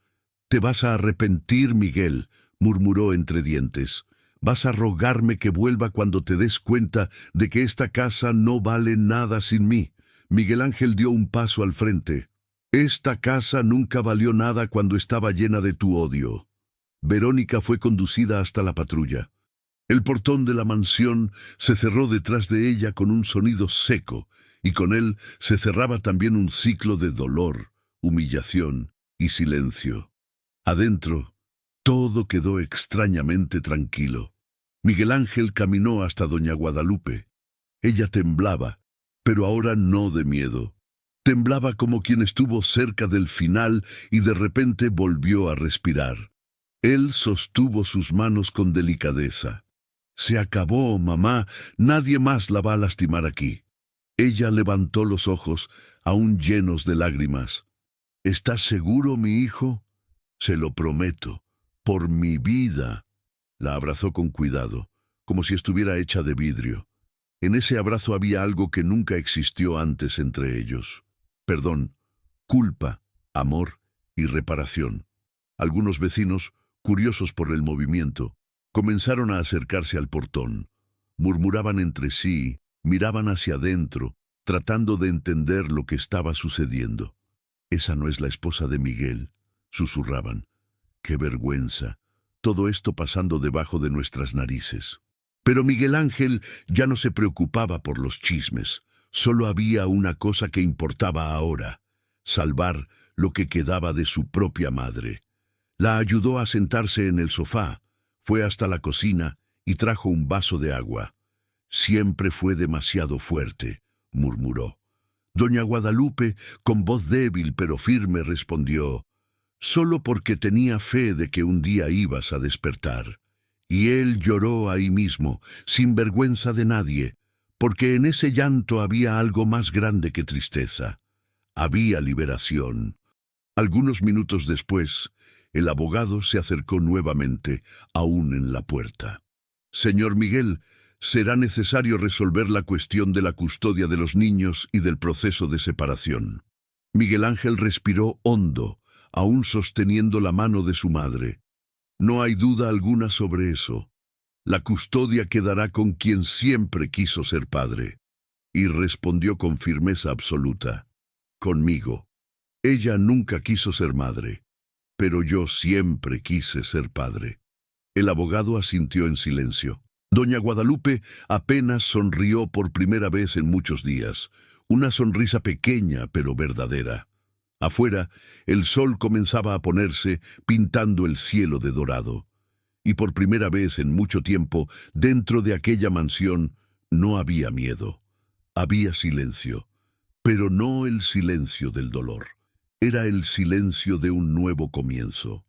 «Te vas a arrepentir, Miguel», murmuró entre dientes. «Vas a rogarme que vuelva cuando te des cuenta de que esta casa no vale nada sin mí». Miguel Ángel dio un paso al frente. «Esta casa nunca valió nada cuando estaba llena de tu odio». Verónica fue conducida hasta la patrulla. El portón de la mansión se cerró detrás de ella con un sonido seco, y con él se cerraba también un ciclo de dolor, humillación y silencio. Adentro, todo quedó extrañamente tranquilo. Miguel Ángel caminó hasta doña Guadalupe. Ella temblaba, pero ahora no de miedo. Temblaba como quien estuvo cerca del final y de repente volvió a respirar. Él sostuvo sus manos con delicadeza. «Se acabó, mamá. Nadie más la va a lastimar aquí». Ella levantó los ojos, aún llenos de lágrimas. «¿Estás seguro, mi hijo?». «Se lo prometo. Por mi vida». La abrazó con cuidado, como si estuviera hecha de vidrio. En ese abrazo había algo que nunca existió antes entre ellos. Perdón, culpa, amor y reparación. Algunos vecinos, curiosos por el movimiento, comenzaron a acercarse al portón. Murmuraban entre sí, miraban hacia adentro, tratando de entender lo que estaba sucediendo. «Esa no es la esposa de Miguel», susurraban. «¡Qué vergüenza! todo esto pasando debajo de nuestras narices. Pero Miguel Ángel ya no se preocupaba por los chismes. Solo había una cosa que importaba ahora: salvar lo que quedaba de su propia madre. La ayudó a sentarse en el sofá, fue hasta la cocina y trajo un vaso de agua. «Siempre fue demasiado fuerte», murmuró. Doña Guadalupe, con voz débil pero firme, respondió: «Solo porque tenía fe de que un día ibas a despertar». Y él lloró ahí mismo, sin vergüenza de nadie, porque en ese llanto había algo más grande que tristeza. Había liberación. Algunos minutos después, el abogado se acercó nuevamente, aún en la puerta. «Señor Miguel, será necesario resolver la cuestión de la custodia de los niños y del proceso de separación». Miguel Ángel respiró hondo, aún sosteniendo la mano de su madre. «No hay duda alguna sobre eso. La custodia quedará con quien siempre quiso ser padre». Y respondió con firmeza absoluta: «Conmigo. Ella nunca quiso ser madre, pero yo siempre quise ser padre». El abogado asintió en silencio. Doña Guadalupe apenas sonrió por primera vez en muchos días, una sonrisa pequeña pero verdadera. Afuera, el sol comenzaba a ponerse, pintando el cielo de dorado. Y por primera vez en mucho tiempo, dentro de aquella mansión, no había miedo. Había silencio, pero no el silencio del dolor. Era el silencio de un nuevo comienzo.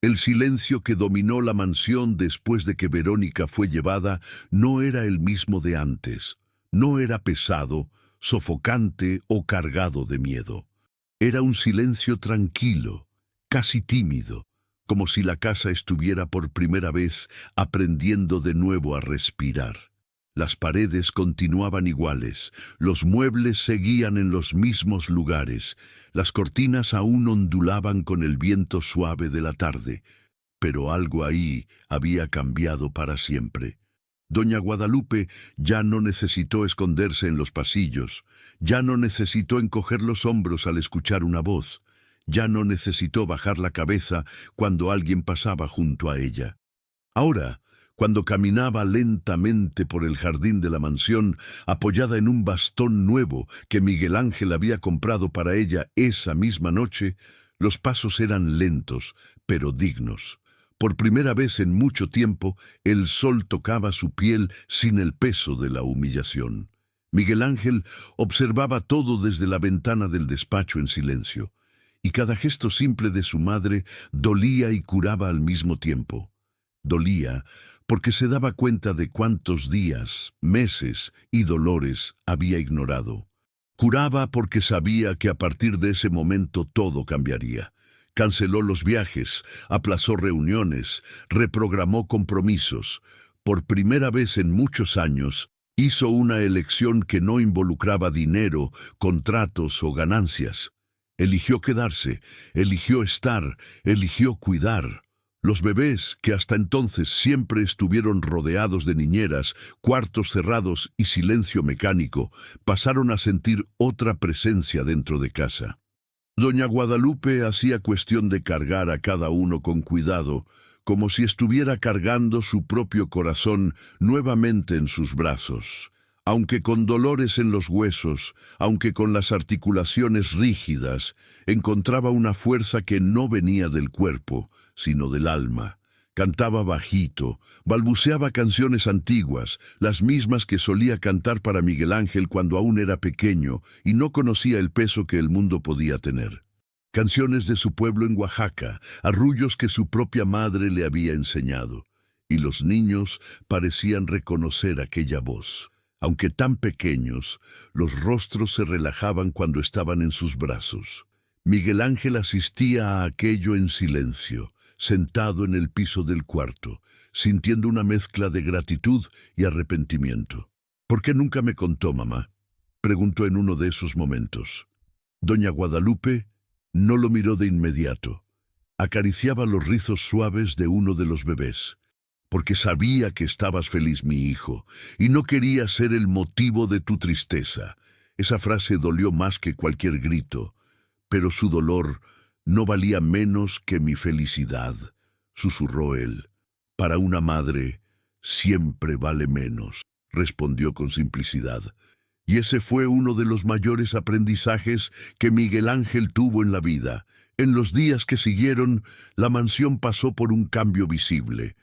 El silencio que dominó la mansión después de que Verónica fue llevada no era el mismo de antes. No era pesado, sofocante o cargado de miedo. Era un silencio tranquilo, casi tímido, como si la casa estuviera por primera vez aprendiendo de nuevo a respirar. Las paredes continuaban iguales, los muebles seguían en los mismos lugares, las cortinas aún ondulaban con el viento suave de la tarde, pero algo ahí había cambiado para siempre. Doña Guadalupe ya no necesitó esconderse en los pasillos, ya no necesitó encoger los hombros al escuchar una voz, ya no necesitó bajar la cabeza cuando alguien pasaba junto a ella. Ahora, cuando caminaba lentamente por el jardín de la mansión, apoyada en un bastón nuevo que Miguel Ángel había comprado para ella esa misma noche, los pasos eran lentos, pero dignos. Por primera vez en mucho tiempo, el sol tocaba su piel sin el peso de la humillación. Miguel Ángel observaba todo desde la ventana del despacho en silencio, y cada gesto simple de su madre dolía y curaba al mismo tiempo. Dolía porque se daba cuenta de cuántos días, meses y dolores había ignorado. Curaba porque sabía que a partir de ese momento todo cambiaría. Canceló los viajes, aplazó reuniones, reprogramó compromisos. Por primera vez en muchos años, hizo una elección que no involucraba dinero, contratos o ganancias. Eligió quedarse, eligió estar, eligió cuidar. Los bebés, que hasta entonces siempre estuvieron rodeados de niñeras, cuartos cerrados y silencio mecánico, pasaron a sentir otra presencia dentro de casa. Doña Guadalupe hacía cuestión de cargar a cada uno con cuidado, como si estuviera cargando su propio corazón nuevamente en sus brazos. Aunque con dolores en los huesos, aunque con las articulaciones rígidas, encontraba una fuerza que no venía del cuerpo, sino del alma. Cantaba bajito, balbuceaba canciones antiguas, las mismas que solía cantar para Miguel Ángel cuando aún era pequeño y no conocía el peso que el mundo podía tener. Canciones de su pueblo en Oaxaca, arrullos que su propia madre le había enseñado, y los niños parecían reconocer aquella voz. Aunque tan pequeños, los rostros se relajaban cuando estaban en sus brazos. Miguel Ángel asistía a aquello en silencio, sentado en el piso del cuarto, sintiendo una mezcla de gratitud y arrepentimiento. «¿Por qué nunca me contó, mamá?», preguntó en uno de esos momentos. Doña Guadalupe no lo miró de inmediato. Acariciaba los rizos suaves de uno de los bebés. «Porque sabía que estabas feliz, mi hijo, y no quería ser el motivo de tu tristeza». Esa frase dolió más que cualquier grito, pero su dolor no valía menos que mi felicidad, susurró él. Para una madre, siempre vale menos, respondió con simplicidad. Y ese fue uno de los mayores aprendizajes que Miguel Ángel tuvo en la vida. En los días que siguieron, la mansión pasó por un cambio visible.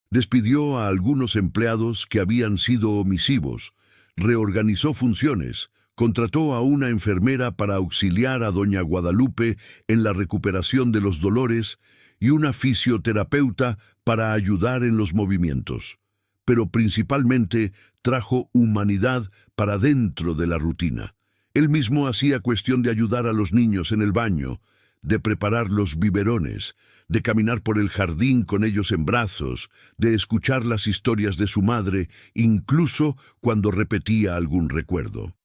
Despidió a algunos empleados que habían sido omisivos, reorganizó funciones, contrató a una enfermera para auxiliar a doña Guadalupe en la recuperación de los dolores y una fisioterapeuta para ayudar en los movimientos. Pero principalmente trajo humanidad para dentro de la rutina. Él mismo hacía cuestión de ayudar a los niños en el baño, de preparar los biberones, de caminar por el jardín con ellos en brazos, de escuchar las historias de su madre, incluso cuando repetía algún recuerdo.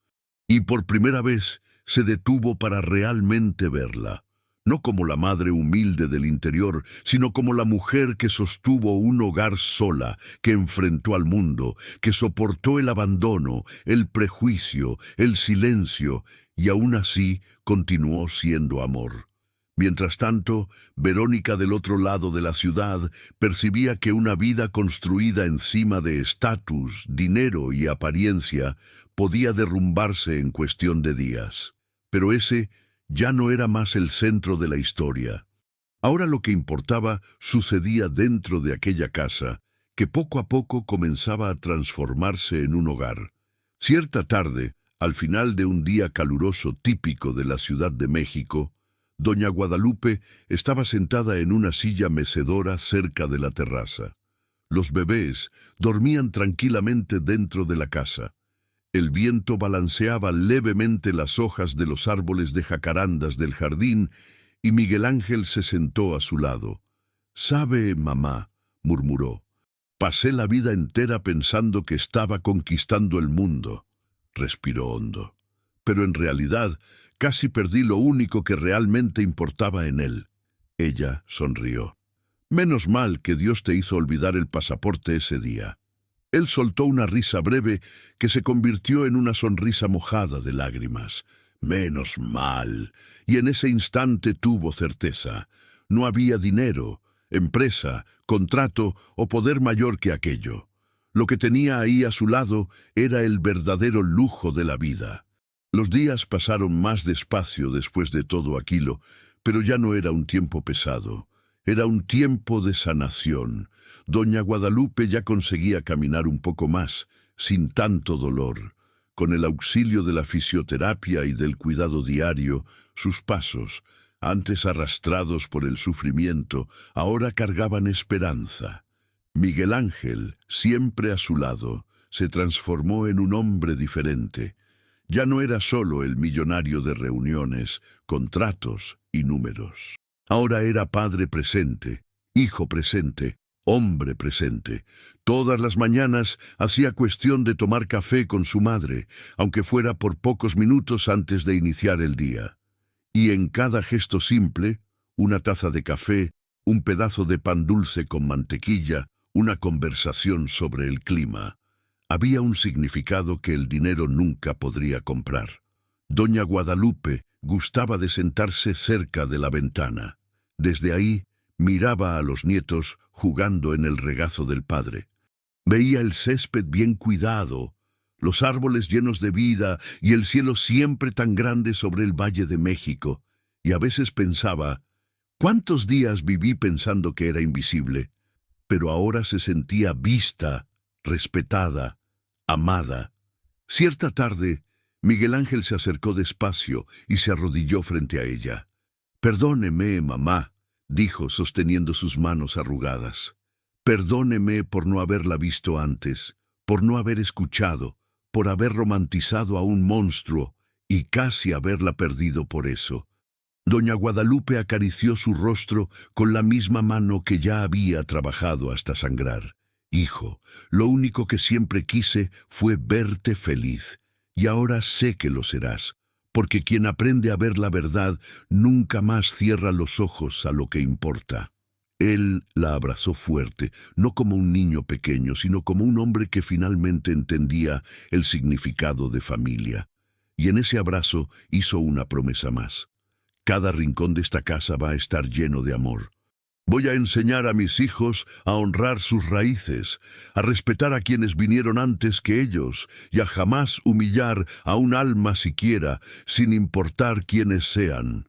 Y por primera vez se detuvo para realmente verla, no como la madre humilde del interior, sino como la mujer que sostuvo un hogar sola, que enfrentó al mundo, que soportó el abandono, el prejuicio, el silencio, y aún así continuó siendo amor. Mientras tanto, Verónica del otro lado de la ciudad percibía que una vida construida encima de estatus, dinero y apariencia podía derrumbarse en cuestión de días. Pero ese ya no era más el centro de la historia. Ahora lo que importaba sucedía dentro de aquella casa, que poco a poco comenzaba a transformarse en un hogar. Cierta tarde, al final de un día caluroso típico de la Ciudad de México, doña Guadalupe estaba sentada en una silla mecedora cerca de la terraza. Los bebés dormían tranquilamente dentro de la casa. El viento balanceaba levemente las hojas de los árboles de jacarandas del jardín y Miguel Ángel se sentó a su lado. «Sabe, mamá», murmuró, «pasé la vida entera pensando que estaba conquistando el mundo». Respiró hondo. «Pero en realidad casi perdí lo único que realmente importaba en él». Ella sonrió. «Menos mal que Dios te hizo olvidar el pasaporte ese día». Él soltó una risa breve que se convirtió en una sonrisa mojada de lágrimas. «Menos mal». Y en ese instante tuvo certeza. No había dinero, empresa, contrato o poder mayor que aquello. Lo que tenía ahí a su lado era el verdadero lujo de la vida. Los días pasaron más despacio después de todo aquello, pero ya no era un tiempo pesado. Era un tiempo de sanación. Doña Guadalupe ya conseguía caminar un poco más, sin tanto dolor. Con el auxilio de la fisioterapia y del cuidado diario, sus pasos, antes arrastrados por el sufrimiento, ahora cargaban esperanza. Miguel Ángel, siempre a su lado, se transformó en un hombre diferente. Ya no era solo el millonario de reuniones, contratos y números. Ahora era padre presente, hijo presente, hombre presente. Todas las mañanas hacía cuestión de tomar café con su madre, aunque fuera por pocos minutos antes de iniciar el día. Y en cada gesto simple, una taza de café, un pedazo de pan dulce con mantequilla, una conversación sobre el clima, había un significado que el dinero nunca podría comprar. Doña Guadalupe gustaba de sentarse cerca de la ventana. Desde ahí miraba a los nietos jugando en el regazo del padre. Veía el césped bien cuidado, los árboles llenos de vida y el cielo siempre tan grande sobre el Valle de México, y a veces pensaba, ¿cuántos días viví pensando que era invisible? Pero ahora se sentía vista, respetada, amada. Cierta tarde, Miguel Ángel se acercó despacio y se arrodilló frente a ella. «Perdóneme, mamá», dijo sosteniendo sus manos arrugadas. «Perdóneme por no haberla visto antes, por no haber escuchado, por haber romantizado a un monstruo y casi haberla perdido por eso». Doña Guadalupe acarició su rostro con la misma mano que ya había trabajado hasta sangrar. «Hijo, lo único que siempre quise fue verte feliz, y ahora sé que lo serás, porque quien aprende a ver la verdad nunca más cierra los ojos a lo que importa». Él la abrazó fuerte, no como un niño pequeño, sino como un hombre que finalmente entendía el significado de familia. Y en ese abrazo hizo una promesa más. «Cada rincón de esta casa va a estar lleno de amor. Voy a enseñar a mis hijos a honrar sus raíces, a respetar a quienes vinieron antes que ellos y a jamás humillar a un alma siquiera, sin importar quiénes sean.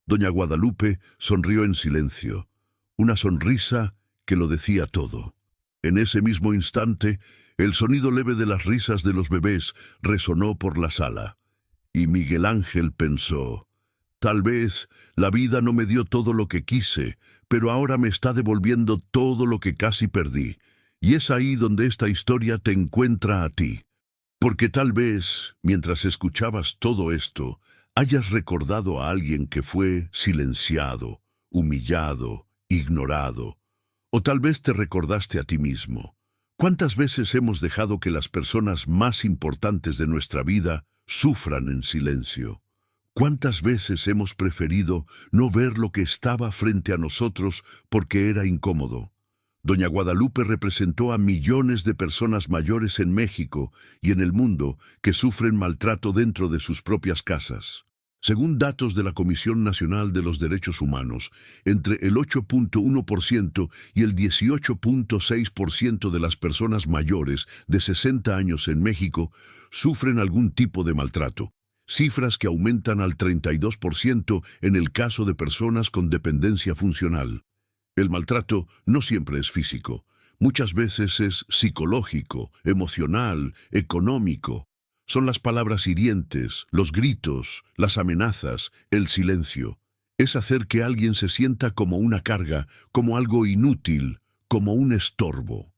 Doña Guadalupe sonrió en silencio, una sonrisa que lo decía todo. En ese mismo instante, el sonido leve de las risas de los bebés resonó por la sala. Y Miguel Ángel pensó: tal vez la vida no me dio todo lo que quise, pero ahora me está devolviendo todo lo que casi perdí. Y es ahí donde esta historia te encuentra a ti. Porque tal vez, mientras escuchabas todo esto, hayas recordado a alguien que fue silenciado, humillado, ignorado. O tal vez te recordaste a ti mismo. ¿Cuántas veces hemos dejado que las personas más importantes de nuestra vida sufran en silencio? ¿Cuántas veces hemos preferido no ver lo que estaba frente a nosotros porque era incómodo? Doña Guadalupe representó a millones de personas mayores en México y en el mundo que sufren maltrato dentro de sus propias casas. Según datos de la Comisión Nacional de los Derechos Humanos, entre el 8.1% y el 18.6% de las personas mayores de 60 años en México sufren algún tipo de maltrato, cifras que aumentan al 32% en el caso de personas con dependencia funcional. El maltrato no siempre es físico, muchas veces es psicológico, emocional, económico. Son las palabras hirientes, los gritos, las amenazas, el silencio. Es hacer que alguien se sienta como una carga, como algo inútil, como un estorbo.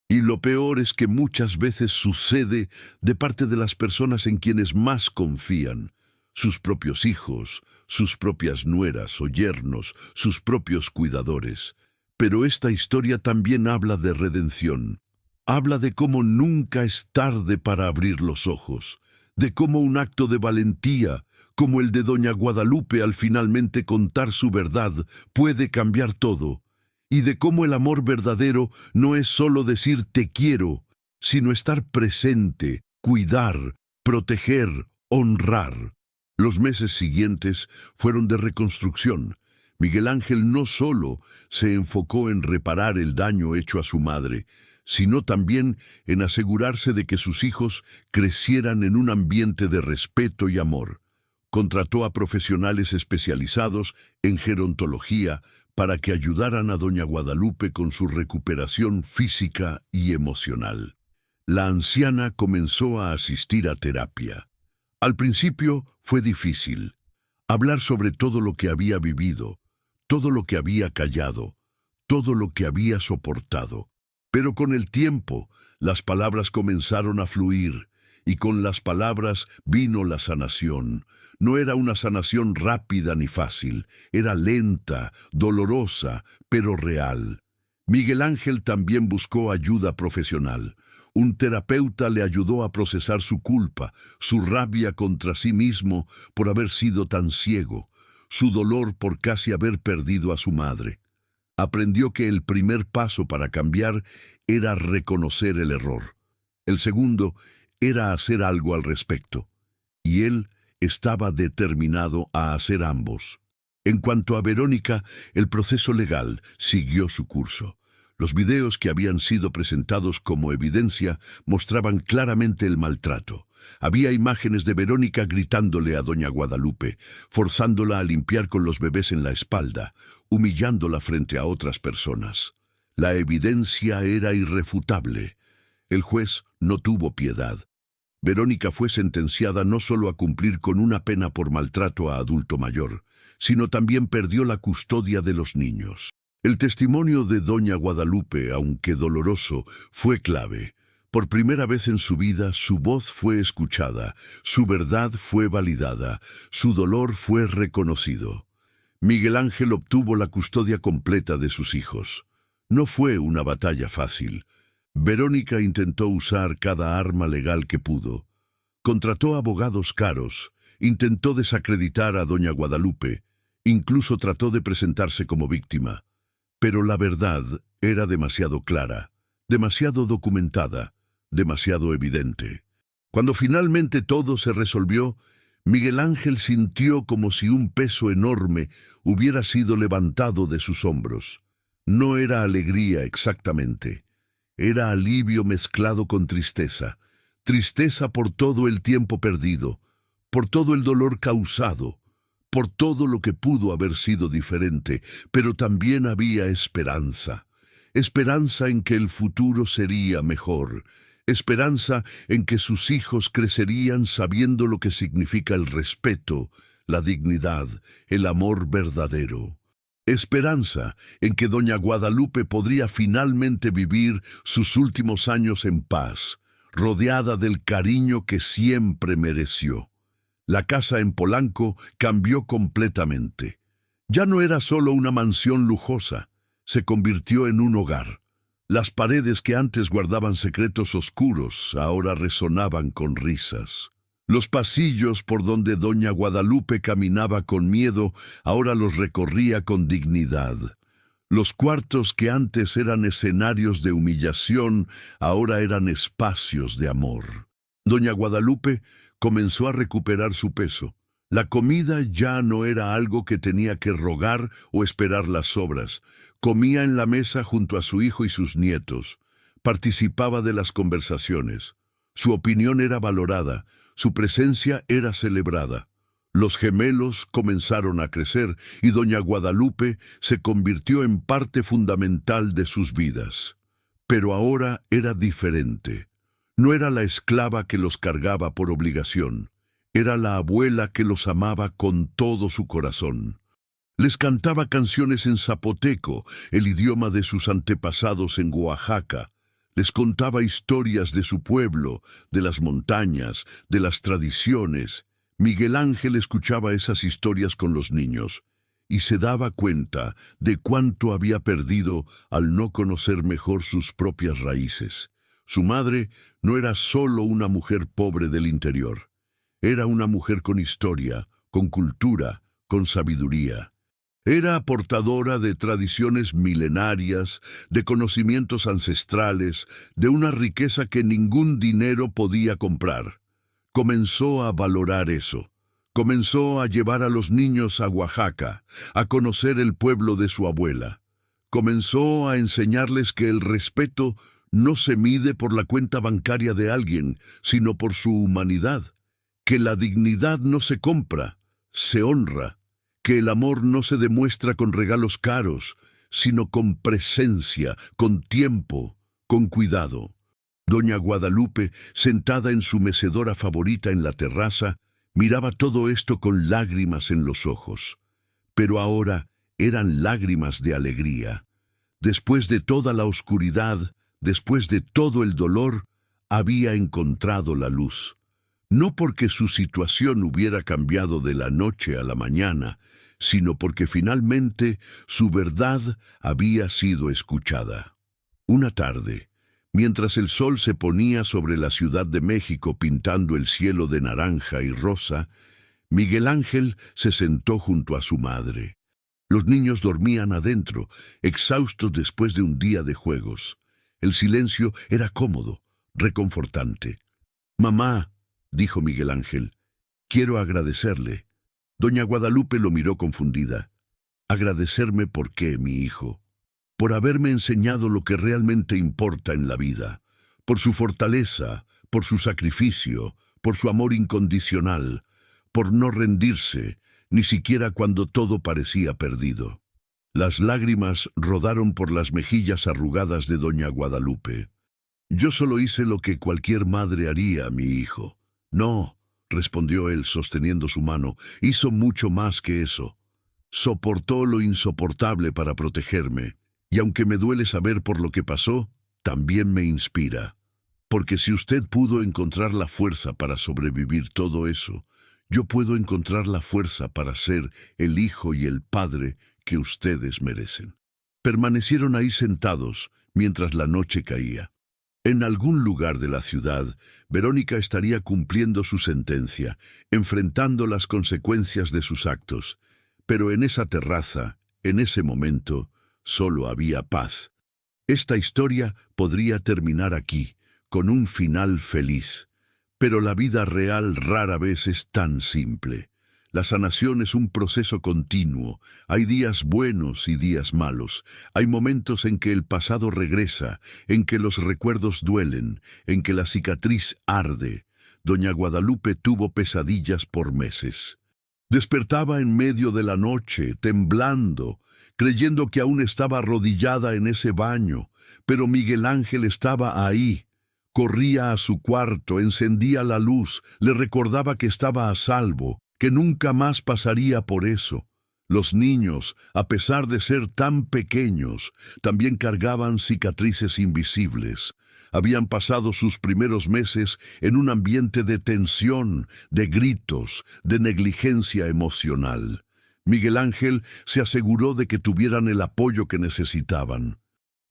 Y lo peor es que muchas veces sucede de parte de las personas en quienes más confían, sus propios hijos, sus propias nueras o yernos, sus propios cuidadores. Pero esta historia también habla de redención. Habla de cómo nunca es tarde para abrir los ojos, de cómo un acto de valentía, como el de Doña Guadalupe al finalmente contar su verdad, puede cambiar todo, y de cómo el amor verdadero no es solo decir te quiero, sino estar presente, cuidar, proteger, honrar. Los meses siguientes fueron de reconstrucción. Miguel Ángel no solo se enfocó en reparar el daño hecho a su madre, sino también en asegurarse de que sus hijos crecieran en un ambiente de respeto y amor. Contrató a profesionales especializados en gerontología para que ayudaran a Doña Guadalupe con su recuperación física y emocional. La anciana comenzó a asistir a terapia. Al principio fue difícil. Hablar sobre todo lo que había vivido, todo lo que había callado, todo lo que había soportado. Pero con el tiempo, las palabras comenzaron a fluir, y con las palabras vino la sanación. No era una sanación rápida ni fácil, era lenta, dolorosa, pero real. Miguel Ángel también buscó ayuda profesional. Un terapeuta le ayudó a procesar su culpa, su rabia contra sí mismo por haber sido tan ciego, su dolor por casi haber perdido a su madre. Aprendió que el primer paso para cambiar era reconocer el error. El segundo era hacer algo al respecto. Y él estaba determinado a hacer ambos. En cuanto a Verónica, el proceso legal siguió su curso. Los videos que habían sido presentados como evidencia mostraban claramente el maltrato. Había imágenes de Verónica gritándole a Doña Guadalupe, forzándola a limpiar con los bebés en la espalda, humillándola frente a otras personas. La evidencia era irrefutable. El juez no tuvo piedad. Verónica fue sentenciada no solo a cumplir con una pena por maltrato a adulto mayor, sino también perdió la custodia de los niños. El testimonio de Doña Guadalupe, aunque doloroso, fue clave. Por primera vez en su vida, su voz fue escuchada, su verdad fue validada, su dolor fue reconocido. Miguel Ángel obtuvo la custodia completa de sus hijos. No fue una batalla fácil. Verónica intentó usar cada arma legal que pudo. Contrató abogados caros, intentó desacreditar a Doña Guadalupe, incluso trató de presentarse como víctima. Pero la verdad era demasiado clara, demasiado documentada, demasiado evidente. Cuando finalmente todo se resolvió, Miguel Ángel sintió como si un peso enorme hubiera sido levantado de sus hombros. No era alegría exactamente. Era alivio mezclado con tristeza. Tristeza por todo el tiempo perdido, por todo el dolor causado, por todo lo que pudo haber sido diferente, pero también había esperanza. Esperanza en que el futuro sería mejor. Esperanza en que sus hijos crecerían sabiendo lo que significa el respeto, la dignidad, el amor verdadero. Esperanza en que doña Guadalupe podría finalmente vivir sus últimos años en paz, rodeada del cariño que siempre mereció. La casa en Polanco cambió completamente. Ya no era solo una mansión lujosa, se convirtió en un hogar. Las paredes que antes guardaban secretos oscuros ahora resonaban con risas. Los pasillos por donde doña Guadalupe caminaba con miedo ahora los recorría con dignidad. Los cuartos que antes eran escenarios de humillación ahora eran espacios de amor. Doña Guadalupe comenzó a recuperar su peso. La comida ya no era algo que tenía que rogar o esperar las sobras. Comía en la mesa junto a su hijo y sus nietos. Participaba de las conversaciones. Su opinión era valorada, su presencia era celebrada. Los gemelos comenzaron a crecer y doña Guadalupe se convirtió en parte fundamental de sus vidas. Pero ahora era diferente. No era la esclava que los cargaba por obligación. Era la abuela que los amaba con todo su corazón. Les cantaba canciones en zapoteco, el idioma de sus antepasados en Oaxaca. Les contaba historias de su pueblo, de las montañas, de las tradiciones. Miguel Ángel escuchaba esas historias con los niños y se daba cuenta de cuánto había perdido al no conocer mejor sus propias raíces. Su madre no era solo una mujer pobre del interior. Era una mujer con historia, con cultura, con sabiduría. Era portadora de tradiciones milenarias, de conocimientos ancestrales, de una riqueza que ningún dinero podía comprar. Comenzó a valorar eso. Comenzó a llevar a los niños a Oaxaca, a conocer el pueblo de su abuela. Comenzó a enseñarles que el respeto no se mide por la cuenta bancaria de alguien, sino por su humanidad. Que la dignidad no se compra, se honra. Que el amor no se demuestra con regalos caros, sino con presencia, con tiempo, con cuidado. Doña Guadalupe, sentada en su mecedora favorita en la terraza, miraba todo esto con lágrimas en los ojos. Pero ahora eran lágrimas de alegría. Después de toda la oscuridad, después de todo el dolor, había encontrado la luz. No porque su situación hubiera cambiado de la noche a la mañana, sino porque finalmente su verdad había sido escuchada. Una tarde, mientras el sol se ponía sobre la Ciudad de México pintando el cielo de naranja y rosa, Miguel Ángel se sentó junto a su madre. Los niños dormían adentro, exhaustos después de un día de juegos. El silencio era cómodo, reconfortante. «Mamá», dijo Miguel Ángel, «quiero agradecerle». Doña Guadalupe lo miró confundida. «¿Agradecerme por qué, mi hijo?» «Por haberme enseñado lo que realmente importa en la vida, por su fortaleza, por su sacrificio, por su amor incondicional, por no rendirse, ni siquiera cuando todo parecía perdido». Las lágrimas rodaron por las mejillas arrugadas de doña Guadalupe. «Yo solo hice lo que cualquier madre haría, mi hijo». «No», respondió él sosteniendo su mano, «hizo mucho más que eso. Soportó lo insoportable para protegerme, y aunque me duele saber por lo que pasó, también me inspira. Porque si usted pudo encontrar la fuerza para sobrevivir todo eso, yo puedo encontrar la fuerza para ser el hijo y el padre que ustedes merecen». Permanecieron ahí sentados mientras la noche caía. En algún lugar de la ciudad, Verónica estaría cumpliendo su sentencia, enfrentando las consecuencias de sus actos. Pero en esa terraza, en ese momento, solo había paz. Esta historia podría terminar aquí, con un final feliz. Pero la vida real rara vez es tan simple. La sanación es un proceso continuo. Hay días buenos y días malos. Hay momentos en que el pasado regresa, en que los recuerdos duelen, en que la cicatriz arde. Doña Guadalupe tuvo pesadillas por meses. Despertaba en medio de la noche, temblando, creyendo que aún estaba arrodillada en ese baño, pero Miguel Ángel estaba ahí. Corría a su cuarto, encendía la luz, le recordaba que estaba a salvo, que nunca más pasaría por eso. Los niños, a pesar de ser tan pequeños, también cargaban cicatrices invisibles. Habían pasado sus primeros meses en un ambiente de tensión, de gritos, de negligencia emocional. Miguel Ángel se aseguró de que tuvieran el apoyo que necesitaban.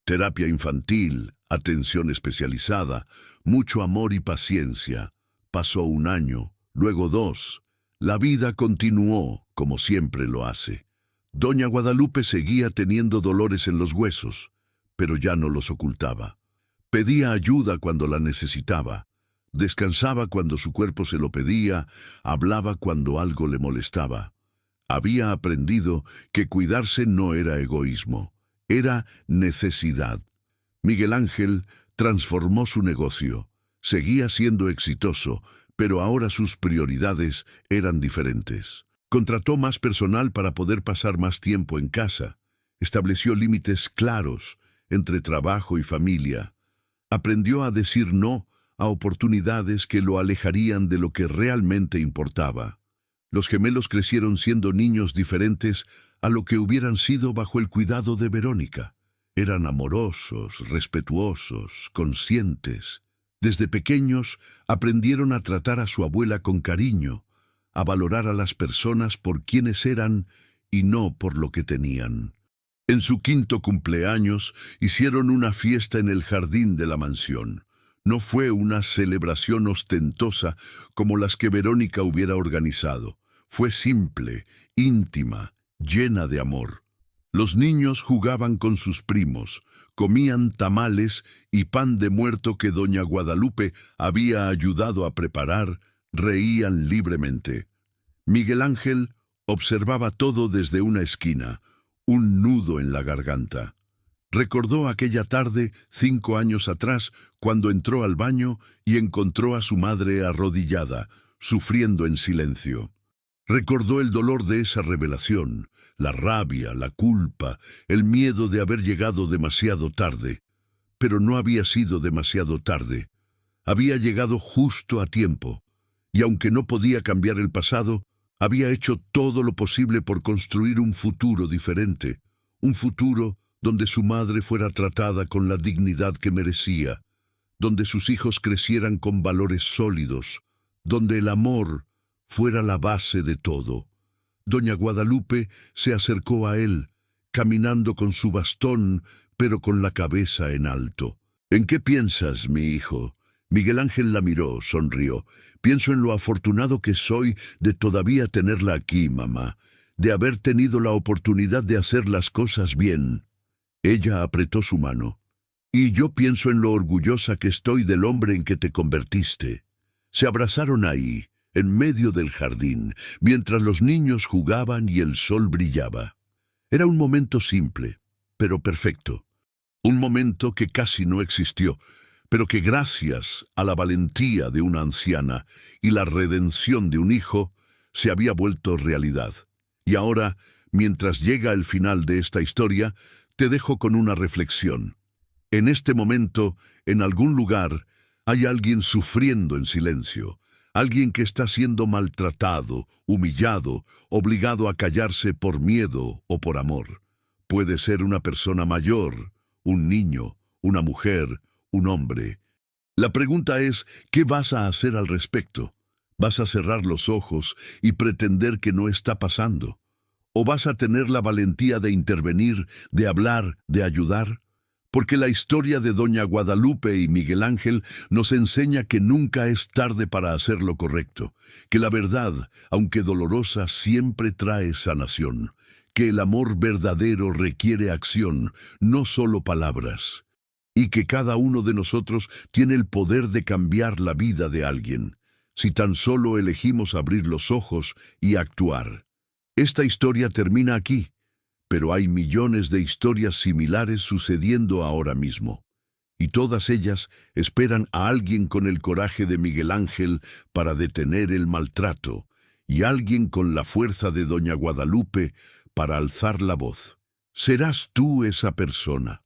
Terapia infantil, atención especializada, mucho amor y paciencia. Pasó un año, luego 2. La vida continuó, como siempre lo hace. Doña Guadalupe seguía teniendo dolores en los huesos, pero ya no los ocultaba. Pedía ayuda cuando la necesitaba. Descansaba cuando su cuerpo se lo pedía, hablaba cuando algo le molestaba. Había aprendido que cuidarse no era egoísmo, era necesidad. Miguel Ángel transformó su negocio. Seguía siendo exitoso, pero ahora sus prioridades eran diferentes. Contrató más personal para poder pasar más tiempo en casa. Estableció límites claros entre trabajo y familia. Aprendió a decir no a oportunidades que lo alejarían de lo que realmente importaba. Los gemelos crecieron siendo niños diferentes a lo que hubieran sido bajo el cuidado de Verónica. Eran amorosos, respetuosos, conscientes. Desde pequeños aprendieron a tratar a su abuela con cariño, a valorar a las personas por quienes eran y no por lo que tenían. En su 5º cumpleaños hicieron una fiesta en el jardín de la mansión. No fue una celebración ostentosa como las que Verónica hubiera organizado. Fue simple, íntima, llena de amor. Los niños jugaban con sus primos, comían tamales y pan de muerto que doña Guadalupe había ayudado a preparar, reían libremente. Miguel Ángel observaba todo desde una esquina, un nudo en la garganta. Recordó aquella tarde, 5 años atrás, cuando entró al baño y encontró a su madre arrodillada, sufriendo en silencio. Recordó el dolor de esa revelación, la rabia, la culpa, el miedo de haber llegado demasiado tarde. Pero no había sido demasiado tarde. Había llegado justo a tiempo, y aunque no podía cambiar el pasado, había hecho todo lo posible por construir un futuro diferente, un futuro donde su madre fuera tratada con la dignidad que merecía, donde sus hijos crecieran con valores sólidos, donde el amor fuera la base de todo. Doña Guadalupe se acercó a él, caminando con su bastón, pero con la cabeza en alto. «¿En qué piensas, mi hijo?» Miguel Ángel la miró, sonrió. «Pienso en lo afortunado que soy de todavía tenerla aquí, mamá, de haber tenido la oportunidad de hacer las cosas bien». Ella apretó su mano. «Y yo pienso en lo orgullosa que estoy del hombre en que te convertiste». Se abrazaron ahí, en medio del jardín, mientras los niños jugaban y el sol brillaba. Era un momento simple, pero perfecto. Un momento que casi no existió, pero que gracias a la valentía de una anciana y la redención de un hijo, se había vuelto realidad. Y ahora, mientras llega el final de esta historia, te dejo con una reflexión. En este momento, en algún lugar, hay alguien sufriendo en silencio. Alguien que está siendo maltratado, humillado, obligado a callarse por miedo o por amor. Puede ser una persona mayor, un niño, una mujer, un hombre. La pregunta es, ¿qué vas a hacer al respecto? ¿Vas a cerrar los ojos y pretender que no está pasando? ¿O vas a tener la valentía de intervenir, de hablar, de ayudar? Porque la historia de doña Guadalupe y Miguel Ángel nos enseña que nunca es tarde para hacer lo correcto, que la verdad, aunque dolorosa, siempre trae sanación, que el amor verdadero requiere acción, no solo palabras, y que cada uno de nosotros tiene el poder de cambiar la vida de alguien. si tan solo elegimos abrir los ojos y actuar. Esta historia termina aquí, pero hay millones de historias similares sucediendo ahora mismo. Y todas ellas esperan a alguien con el coraje de Miguel Ángel para detener el maltrato, y alguien con la fuerza de Doña Guadalupe para alzar la voz. ¿Serás tú esa persona?